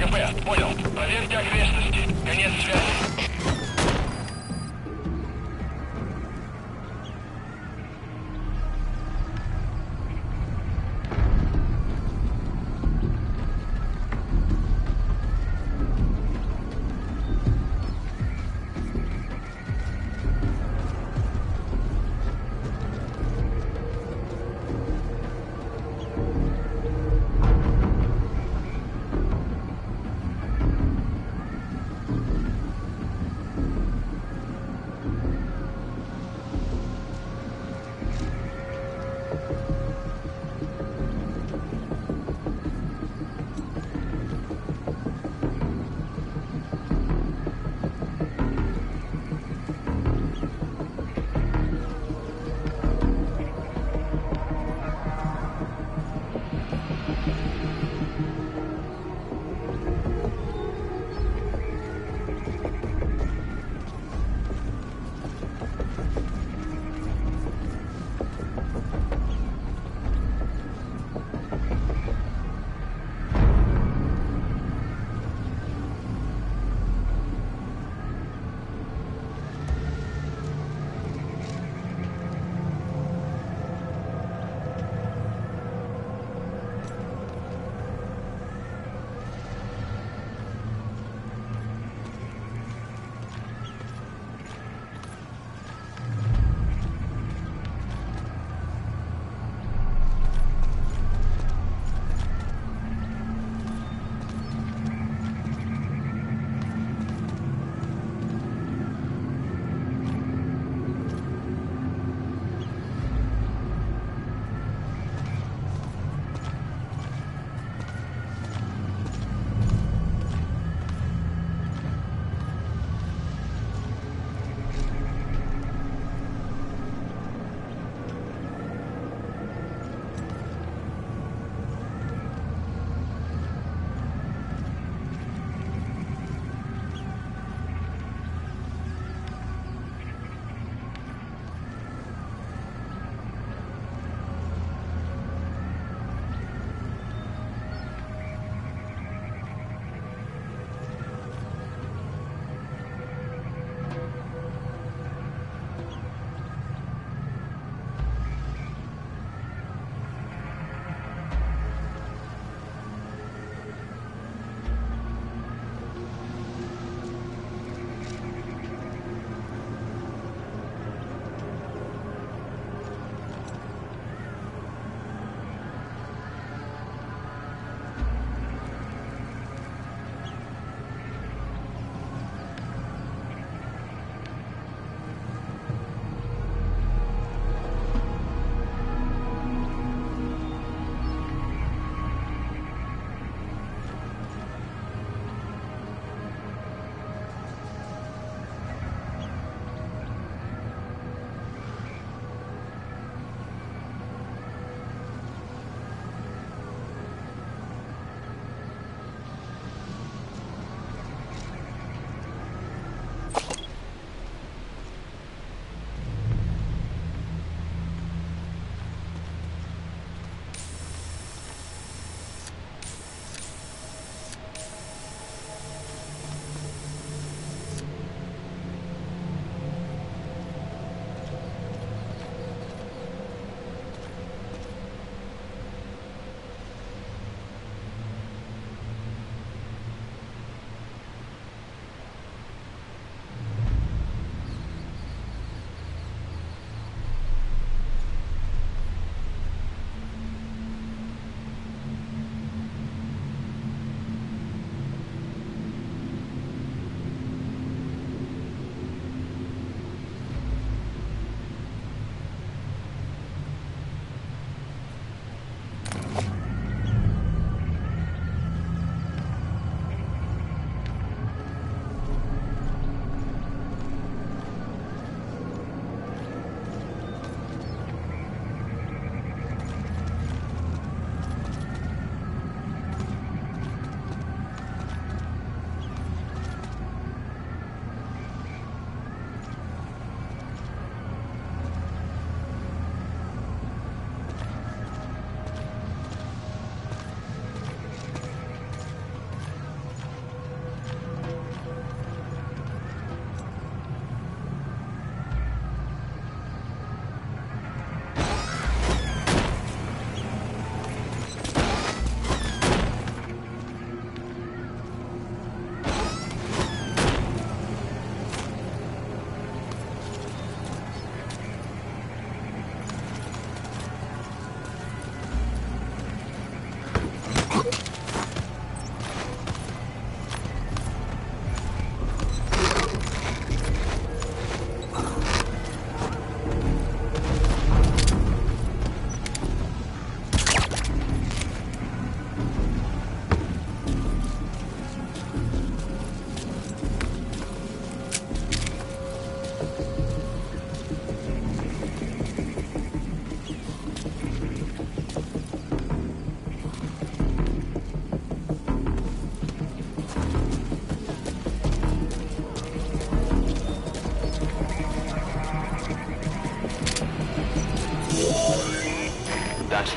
КП. Понял. Проверьте окрестности. Конец связи.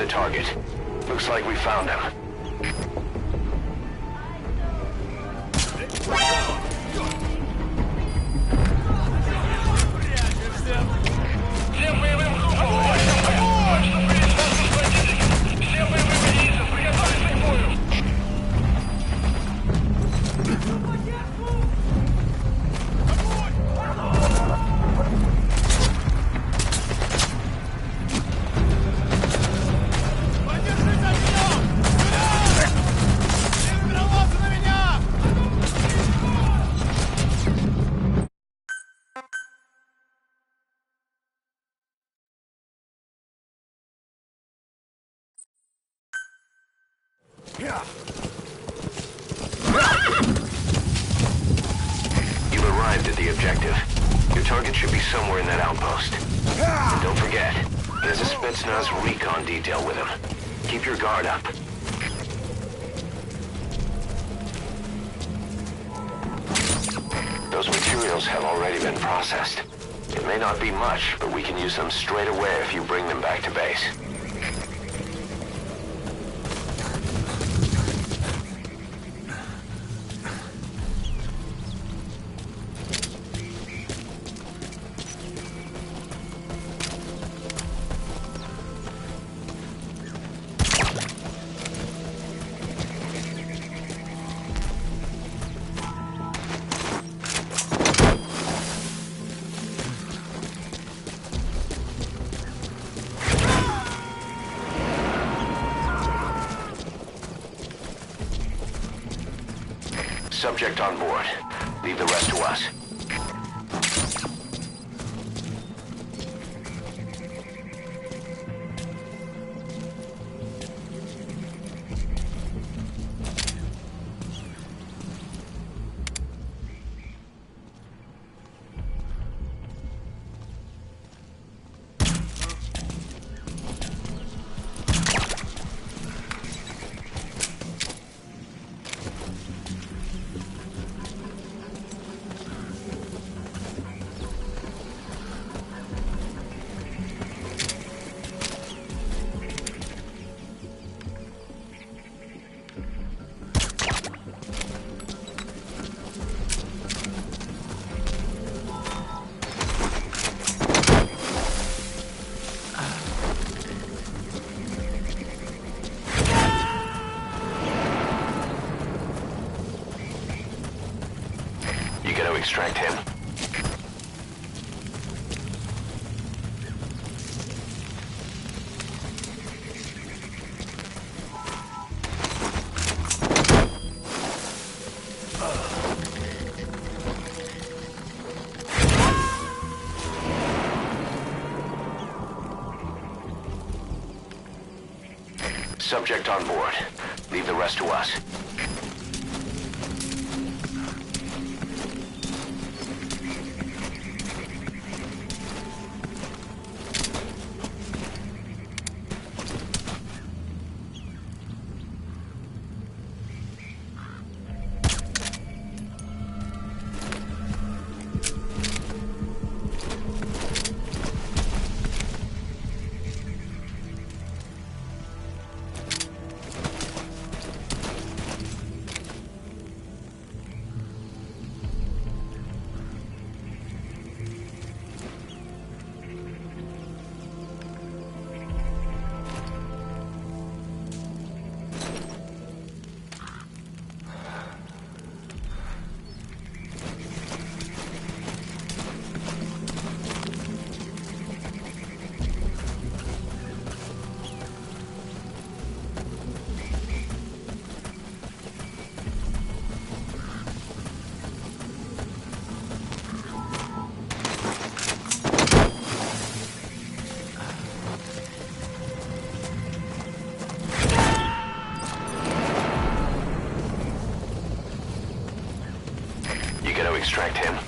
the target. Looks like we found him. Всем боевым группам! Точно перестали противники! Всем боевым единицам приготовиться к бою! You've arrived at the objective. Your target should be somewhere in that outpost. And don't forget, he has a Spetsnaz recon detail with him. Keep your guard up. Those materials have already been processed. It may not be much, but we can use them straight away if you bring them back to base. Subject on board. Leave the rest to us. You gotta extract him. Subject on board. Leave the rest to us. You gotta extract him.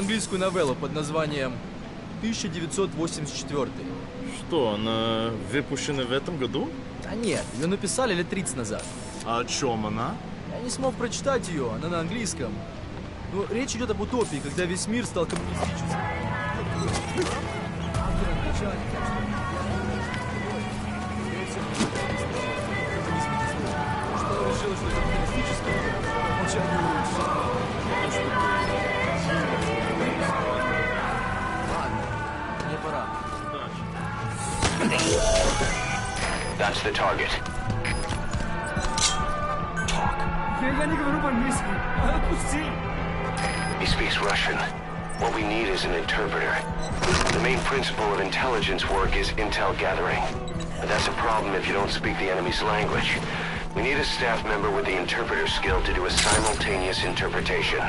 английскую новеллу под названием 1984. Что, она выпущена в этом году? А нет, ее написали лет 30 назад. А о чем она? Я не смог прочитать ее, она на английском. Но речь идет об утопии, когда весь мир стал коммунистическим. Что решилось, что коммунистическое, молчание лучше. Ладно, мне пора. That's the target. Я не говорю по-английски. Отпусти. He speaks Russian. What we need is an interpreter. The main principle of intelligence work is intel gathering. But that's a problem if you don't speak the enemy's language. We need a staff member with the interpreter skill to do a simultaneous interpretation.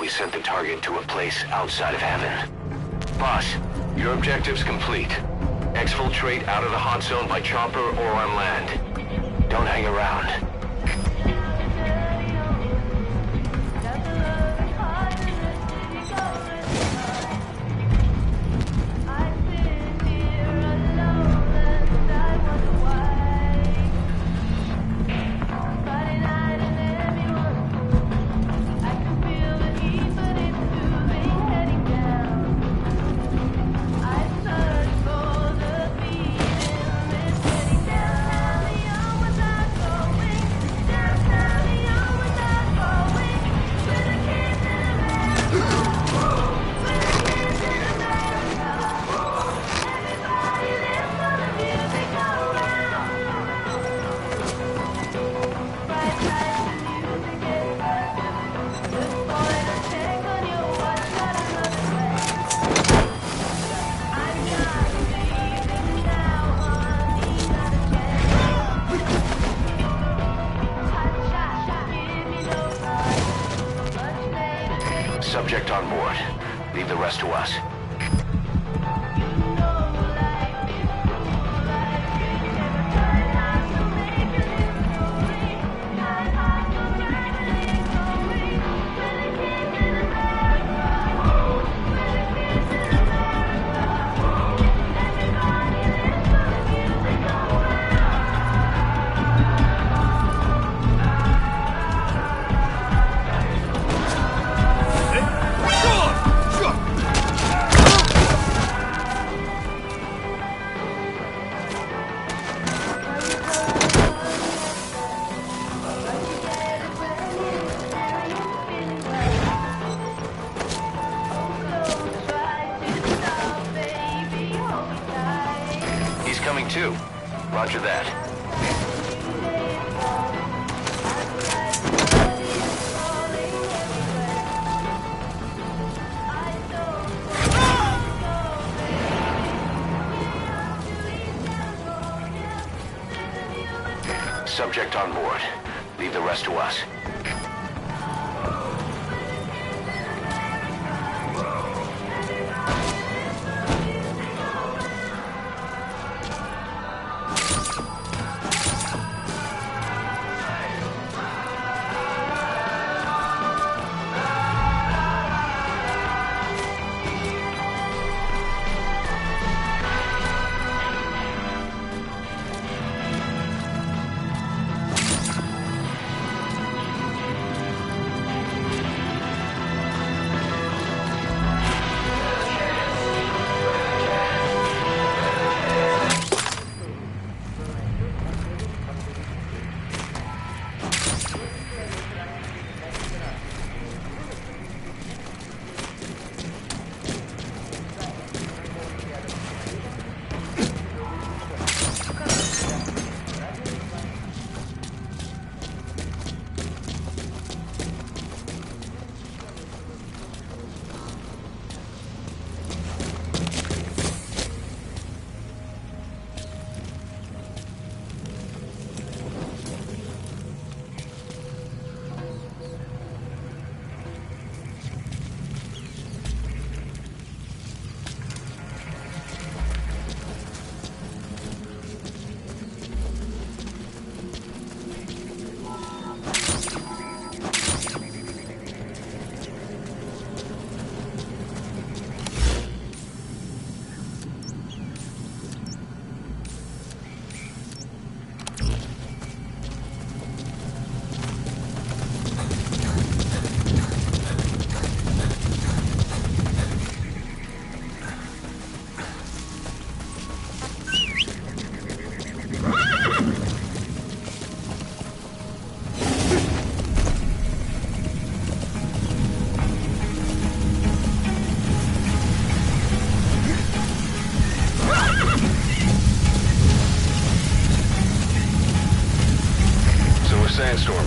Sent the target to a place outside of heaven. Boss, your objective's complete. Exfiltrate out of the hot zone by chopper or on land. Don't hang around. Subject on board. Leave the rest to us. Coming too. Roger that. Subject on board. Leave the rest to us.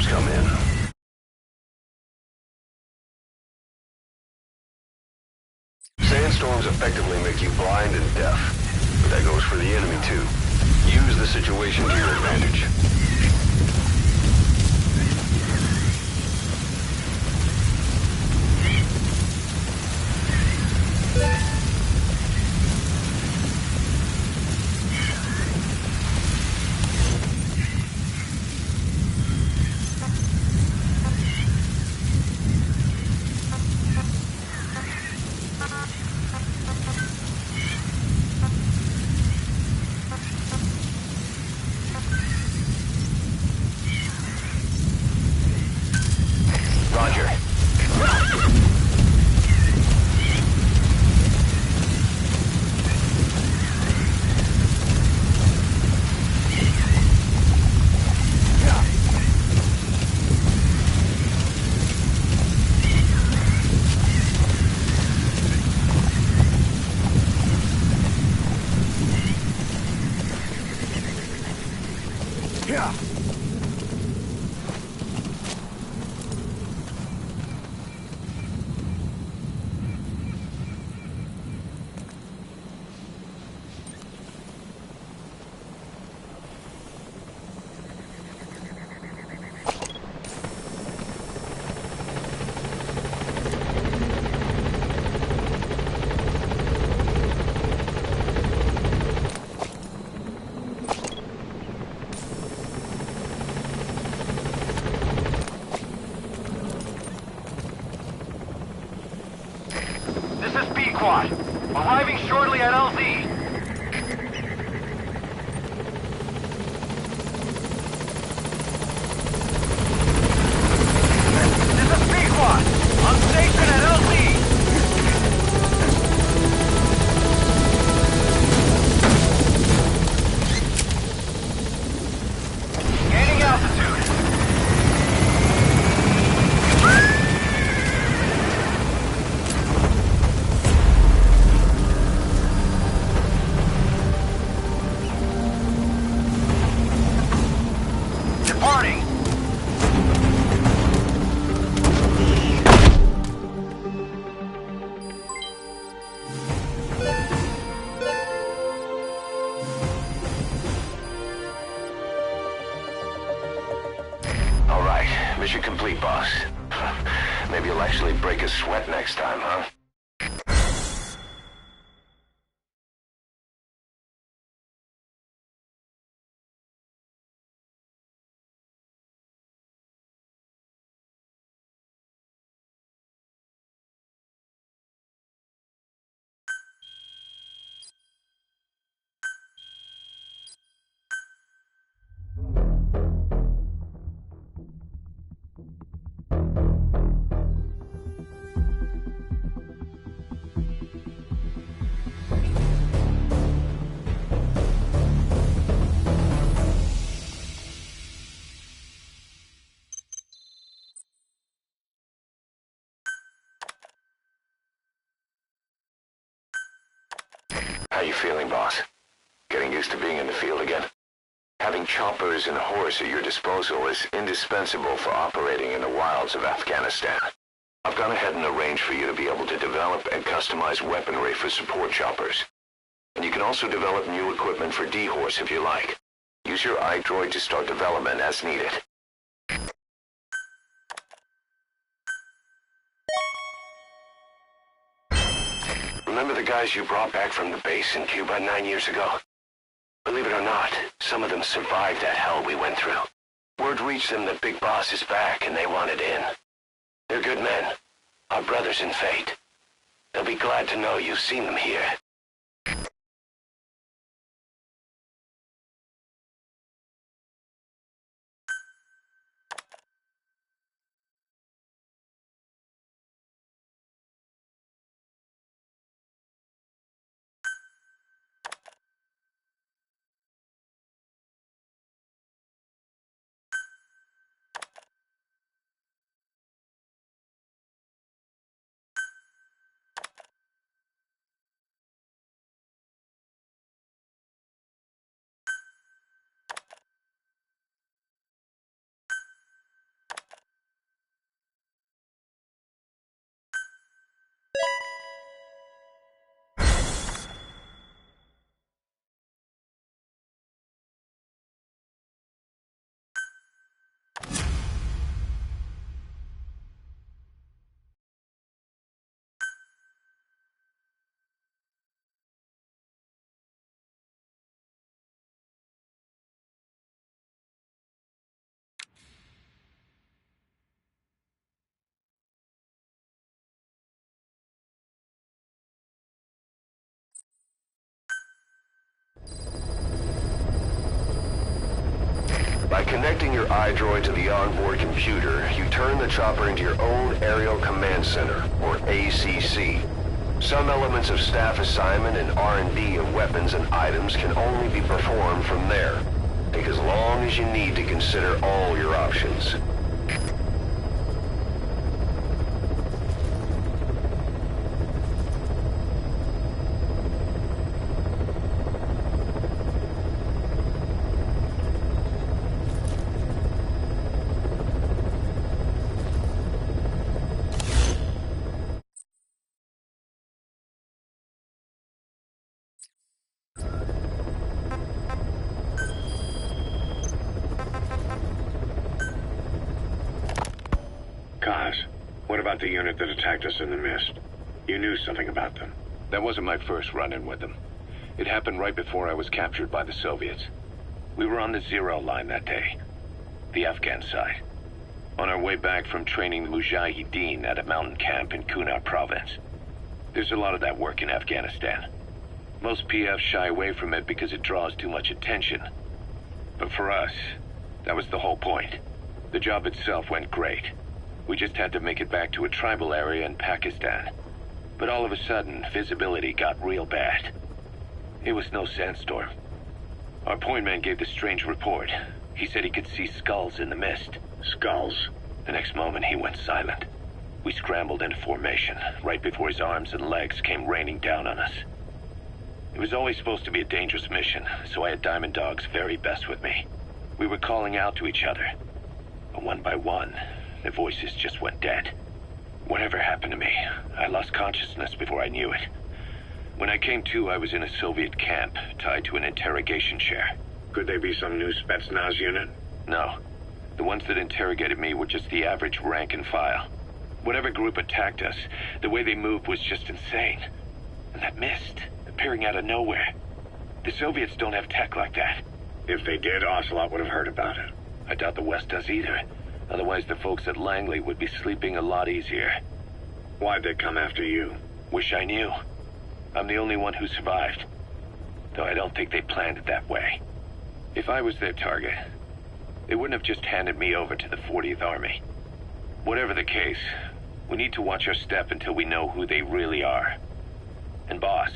come in. Sandstorms effectively make you blind and deaf, but that goes for the enemy too. Use the situation to your advantage. Arriving shortly at LZ. This is B-Quad. On station at LZ. Gaining altitude. Departing. All right, mission complete, boss. Maybe you'll actually break a sweat next time, huh? How you feeling, boss? Getting used to being in the field again? Having choppers and a horse at your disposal is indispensable for operating in the wilds of Afghanistan. I've gone ahead and arranged for you to be able to develop and customize weaponry for support choppers. And you can also develop new equipment for D-Horse if you like. Use your iDroid to start development as needed. Remember the guys you brought back from the base in Cuba 9 years ago? Believe it or not, some of them survived that hell we went through. Word reached them that Big Boss is back and they wanted in. They're good men, our brothers in fate. They'll be glad to know you've seen them here. Connecting your iDroid to the onboard computer, you turn the chopper into your own Aerial Command Center, or ACC. Some elements of staff assignment and R&D of weapons and items can only be performed from there. Take as long as you need to consider all your options. What about the unit that attacked us in the mist? You knew something about them. That wasn't my first run-in with them. It happened right before I was captured by the Soviets. We were on the Zero line that day, the Afghan side, on our way back from training the Mujahideen at a mountain camp in Kunar province. There's a lot of that work in Afghanistan. Most PFs shy away from it because it draws too much attention. But for us, that was the whole point. The job itself went great. We just had to make it back to a tribal area in Pakistan. But all of a sudden, visibility got real bad. It was no sandstorm. Our point man gave this strange report. He said he could see skulls in the mist. Skulls? The next moment, he went silent. We scrambled into formation, right before his arms and legs came raining down on us. It was always supposed to be a dangerous mission, so I had Diamond Dog's very best with me. We were calling out to each other. But one by one, the voices just went dead. Whatever happened to me, I lost consciousness before I knew it. When I came to, I was in a Soviet camp, tied to an interrogation chair. Could they be some new Spetsnaz unit? No. The ones that interrogated me were just the average rank and file. Whatever group attacked us, the way they moved was just insane. And that mist, appearing out of nowhere. The Soviets don't have tech like that. If they did, Ocelot would have heard about it. I doubt the West does either. Otherwise, the folks at Langley would be sleeping a lot easier. Why'd they come after you? Wish I knew. I'm the only one who survived. Though I don't think they planned it that way. If I was their target, they wouldn't have just handed me over to the 40th Army. Whatever the case, we need to watch our step until we know who they really are. And boss,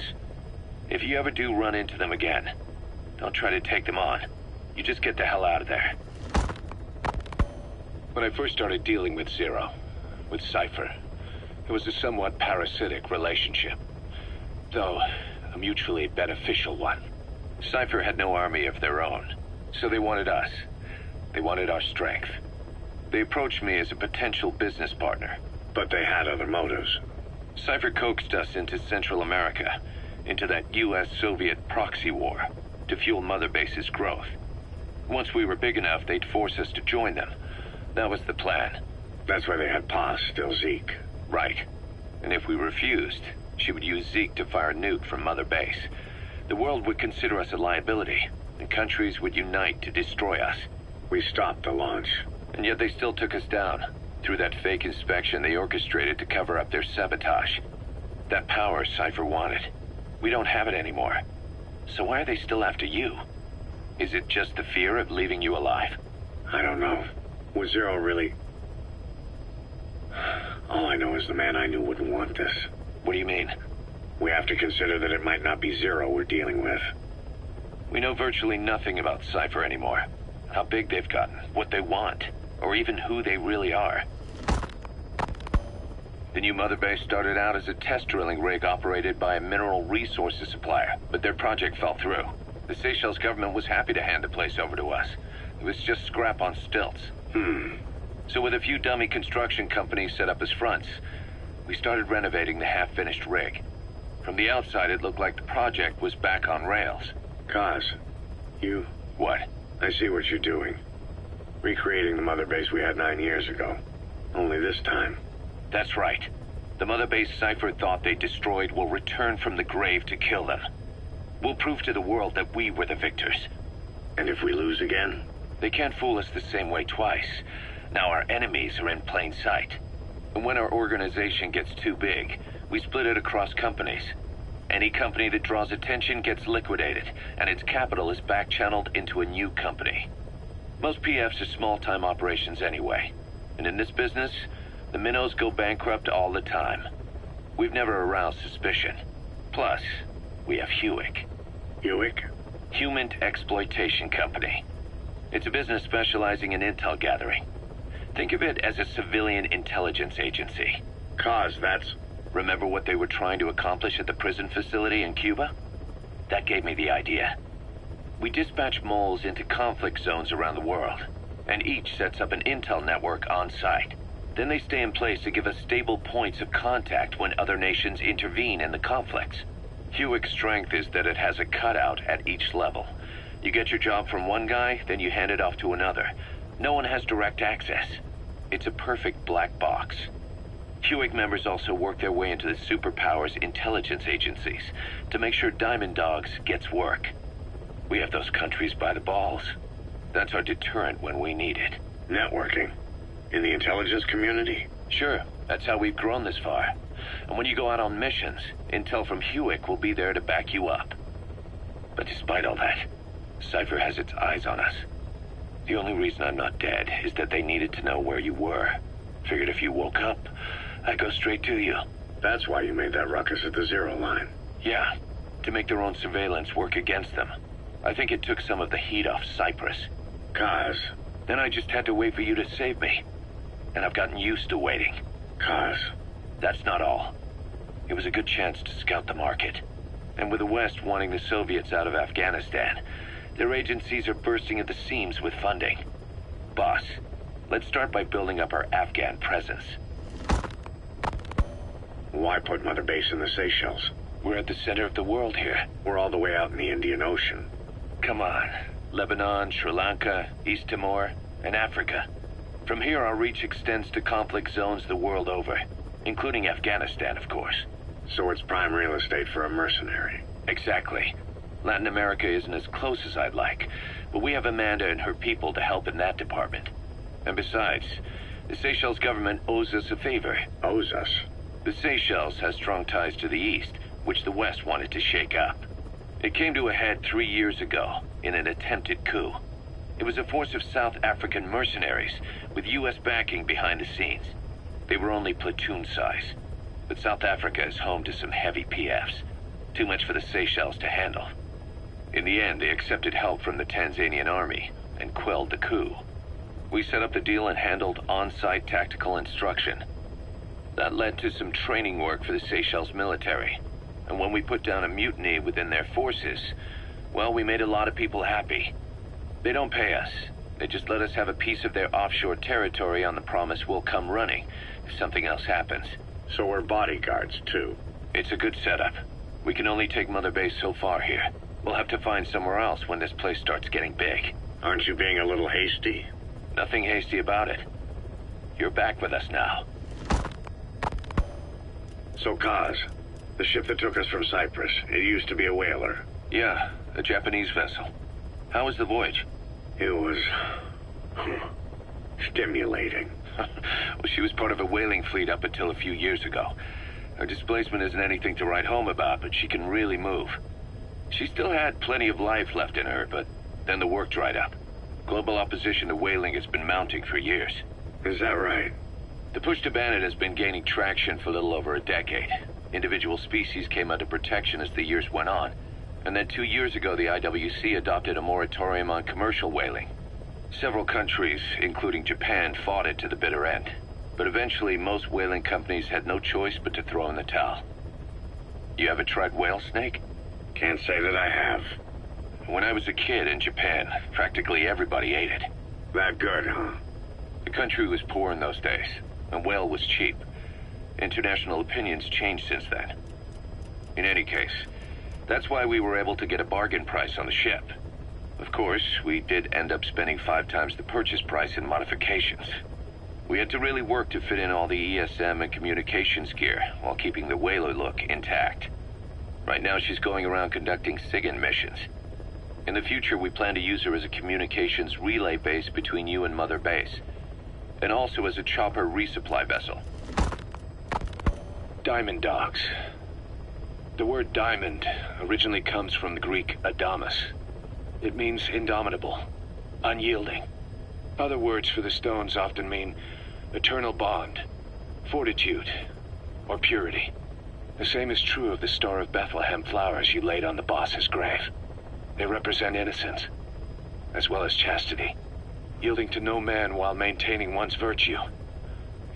if you ever do run into them again, don't try to take them on. You just get the hell out of there. When I first started dealing with Zero, with Cypher, it was a somewhat parasitic relationship, though a mutually beneficial one. Cypher had no army of their own, so they wanted us. They wanted our strength. They approached me as a potential business partner. But they had other motives. Cypher coaxed us into Central America, into that US-Soviet proxy war, to fuel Mother Base's growth. Once we were big enough, they'd force us to join them. That was the plan. That's why they had Paz, still Zeke. Right. And if we refused, she would use Zeke to fire a nuke from Mother Base. The world would consider us a liability, and countries would unite to destroy us. We stopped the launch. And yet they still took us down, through that fake inspection they orchestrated to cover up their sabotage. That power Cypher wanted. We don't have it anymore. So why are they still after you? Is it just the fear of leaving you alive? I don't know. Was Zero really... All I know is the man I knew wouldn't want this. What do you mean? We have to consider that it might not be Zero we're dealing with. We know virtually nothing about Cypher anymore. How big they've gotten, what they want, or even who they really are. The new Mother Base started out as a test drilling rig operated by a mineral resources supplier, but their project fell through. The Seychelles government was happy to hand the place over to us. It was just scrap on stilts. So with a few dummy construction companies set up as fronts, we started renovating the half-finished rig. From the outside, it looked like the project was back on rails. Kaz, you... What? I see what you're doing. Recreating the Mother Base we had 9 years ago. Only this time. That's right. The Mother Base Cypher thought they destroyed will return from the grave to kill them. We'll prove to the world that we were the victors. And if we lose again? They can't fool us the same way twice. Now our enemies are in plain sight. And when our organization gets too big, we split it across companies. Any company that draws attention gets liquidated, and its capital is back-channeled into a new company. Most PFs are small-time operations anyway. And in this business, the minnows go bankrupt all the time. We've never aroused suspicion. Plus, we have Hewick. Hewick? Human Exploitation Company. It's a business specializing in intel gathering. Think of it as a civilian intelligence agency. Cause that's... Remember what they were trying to accomplish at the prison facility in Cuba? That gave me the idea. We dispatch moles into conflict zones around the world, and each sets up an intel network on site. Then they stay in place to give us stable points of contact when other nations intervene in the conflicts. Hewick's strength is that it has a cutout at each level. You get your job from one guy, then you hand it off to another. No one has direct access. It's a perfect black box. Hewick members also work their way into the superpowers intelligence agencies to make sure Diamond Dogs gets work. We have those countries by the balls. That's our deterrent when we need it. Networking? In the intelligence community? Sure, that's how we've grown this far. And when you go out on missions, intel from Hewick will be there to back you up. But despite all that, Cypher has its eyes on us. The only reason I'm not dead is that they needed to know where you were. Figured if you woke up, I'd go straight to you. That's why you made that ruckus at the Zero Line. Yeah, to make their own surveillance work against them. I think it took some of the heat off Cyprus. Cause? Then I just had to wait for you to save me. And I've gotten used to waiting. Cause? That's not all. It was a good chance to scout the market. And with the West wanting the Soviets out of Afghanistan, their agencies are bursting at the seams with funding. Boss, let's start by building up our Afghan presence. Why put Mother Base in the Seychelles? We're at the center of the world here. We're all the way out in the Indian Ocean. Come on. Lebanon, Sri Lanka, East Timor, and Africa. From here, our reach extends to conflict zones the world over, including Afghanistan, of course. So it's prime real estate for a mercenary. Exactly. Latin America isn't as close as I'd like, but we have Amanda and her people to help in that department. And besides, the Seychelles government owes us a favor. Owes us? The Seychelles has strong ties to the east, which the West wanted to shake up. It came to a head 3 years ago, in an attempted coup. It was a force of South African mercenaries, with U.S. backing behind the scenes. They were only platoon size, but South Africa is home to some heavy PFs. Too much for the Seychelles to handle. In the end, they accepted help from the Tanzanian army and quelled the coup. We set up the deal and handled on-site tactical instruction. That led to some training work for the Seychelles military. And when we put down a mutiny within their forces, well, we made a lot of people happy. They don't pay us. They just let us have a piece of their offshore territory on the promise we'll come running if something else happens. So we're bodyguards, too. It's a good setup. We can only take Mother Base so far here. We'll have to find somewhere else when this place starts getting big. Aren't you being a little hasty? Nothing hasty about it. You're back with us now. So, Kaz, the ship that took us from Cyprus, it used to be a whaler. Yeah, a Japanese vessel. How was the voyage? It was... stimulating. Well, she was part of a whaling fleet up until a few years ago. Her displacement isn't anything to write home about, but she can really move. She still had plenty of life left in her, but then the work dried up. Global opposition to whaling has been mounting for years. Is that right? The push to ban it has been gaining traction for a little over a decade. Individual species came under protection as the years went on. And then 2 years ago, the IWC adopted a moratorium on commercial whaling. Several countries, including Japan, fought it to the bitter end. But eventually, most whaling companies had no choice but to throw in the towel. You ever tried whale snake? Can't say that I have. When I was a kid in Japan, practically everybody ate it. That good, huh? The country was poor in those days, and whale was cheap. International opinions changed since then. In any case, that's why we were able to get a bargain price on the ship. Of course, we did end up spending 5 times the purchase price in modifications. We had to really work to fit in all the ESM and communications gear while keeping the whaler look intact. Right now, she's going around conducting SIGINT missions. In the future, we plan to use her as a communications relay base between you and Mother Base, and also as a chopper resupply vessel. Diamond Dogs. The word diamond originally comes from the Greek adamas. It means indomitable, unyielding. Other words for the stones often mean eternal bond, fortitude, or purity. The same is true of the Star of Bethlehem flowers you laid on the boss's grave. They represent innocence, as well as chastity, yielding to no man while maintaining one's virtue.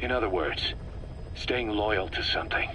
In other words, staying loyal to something.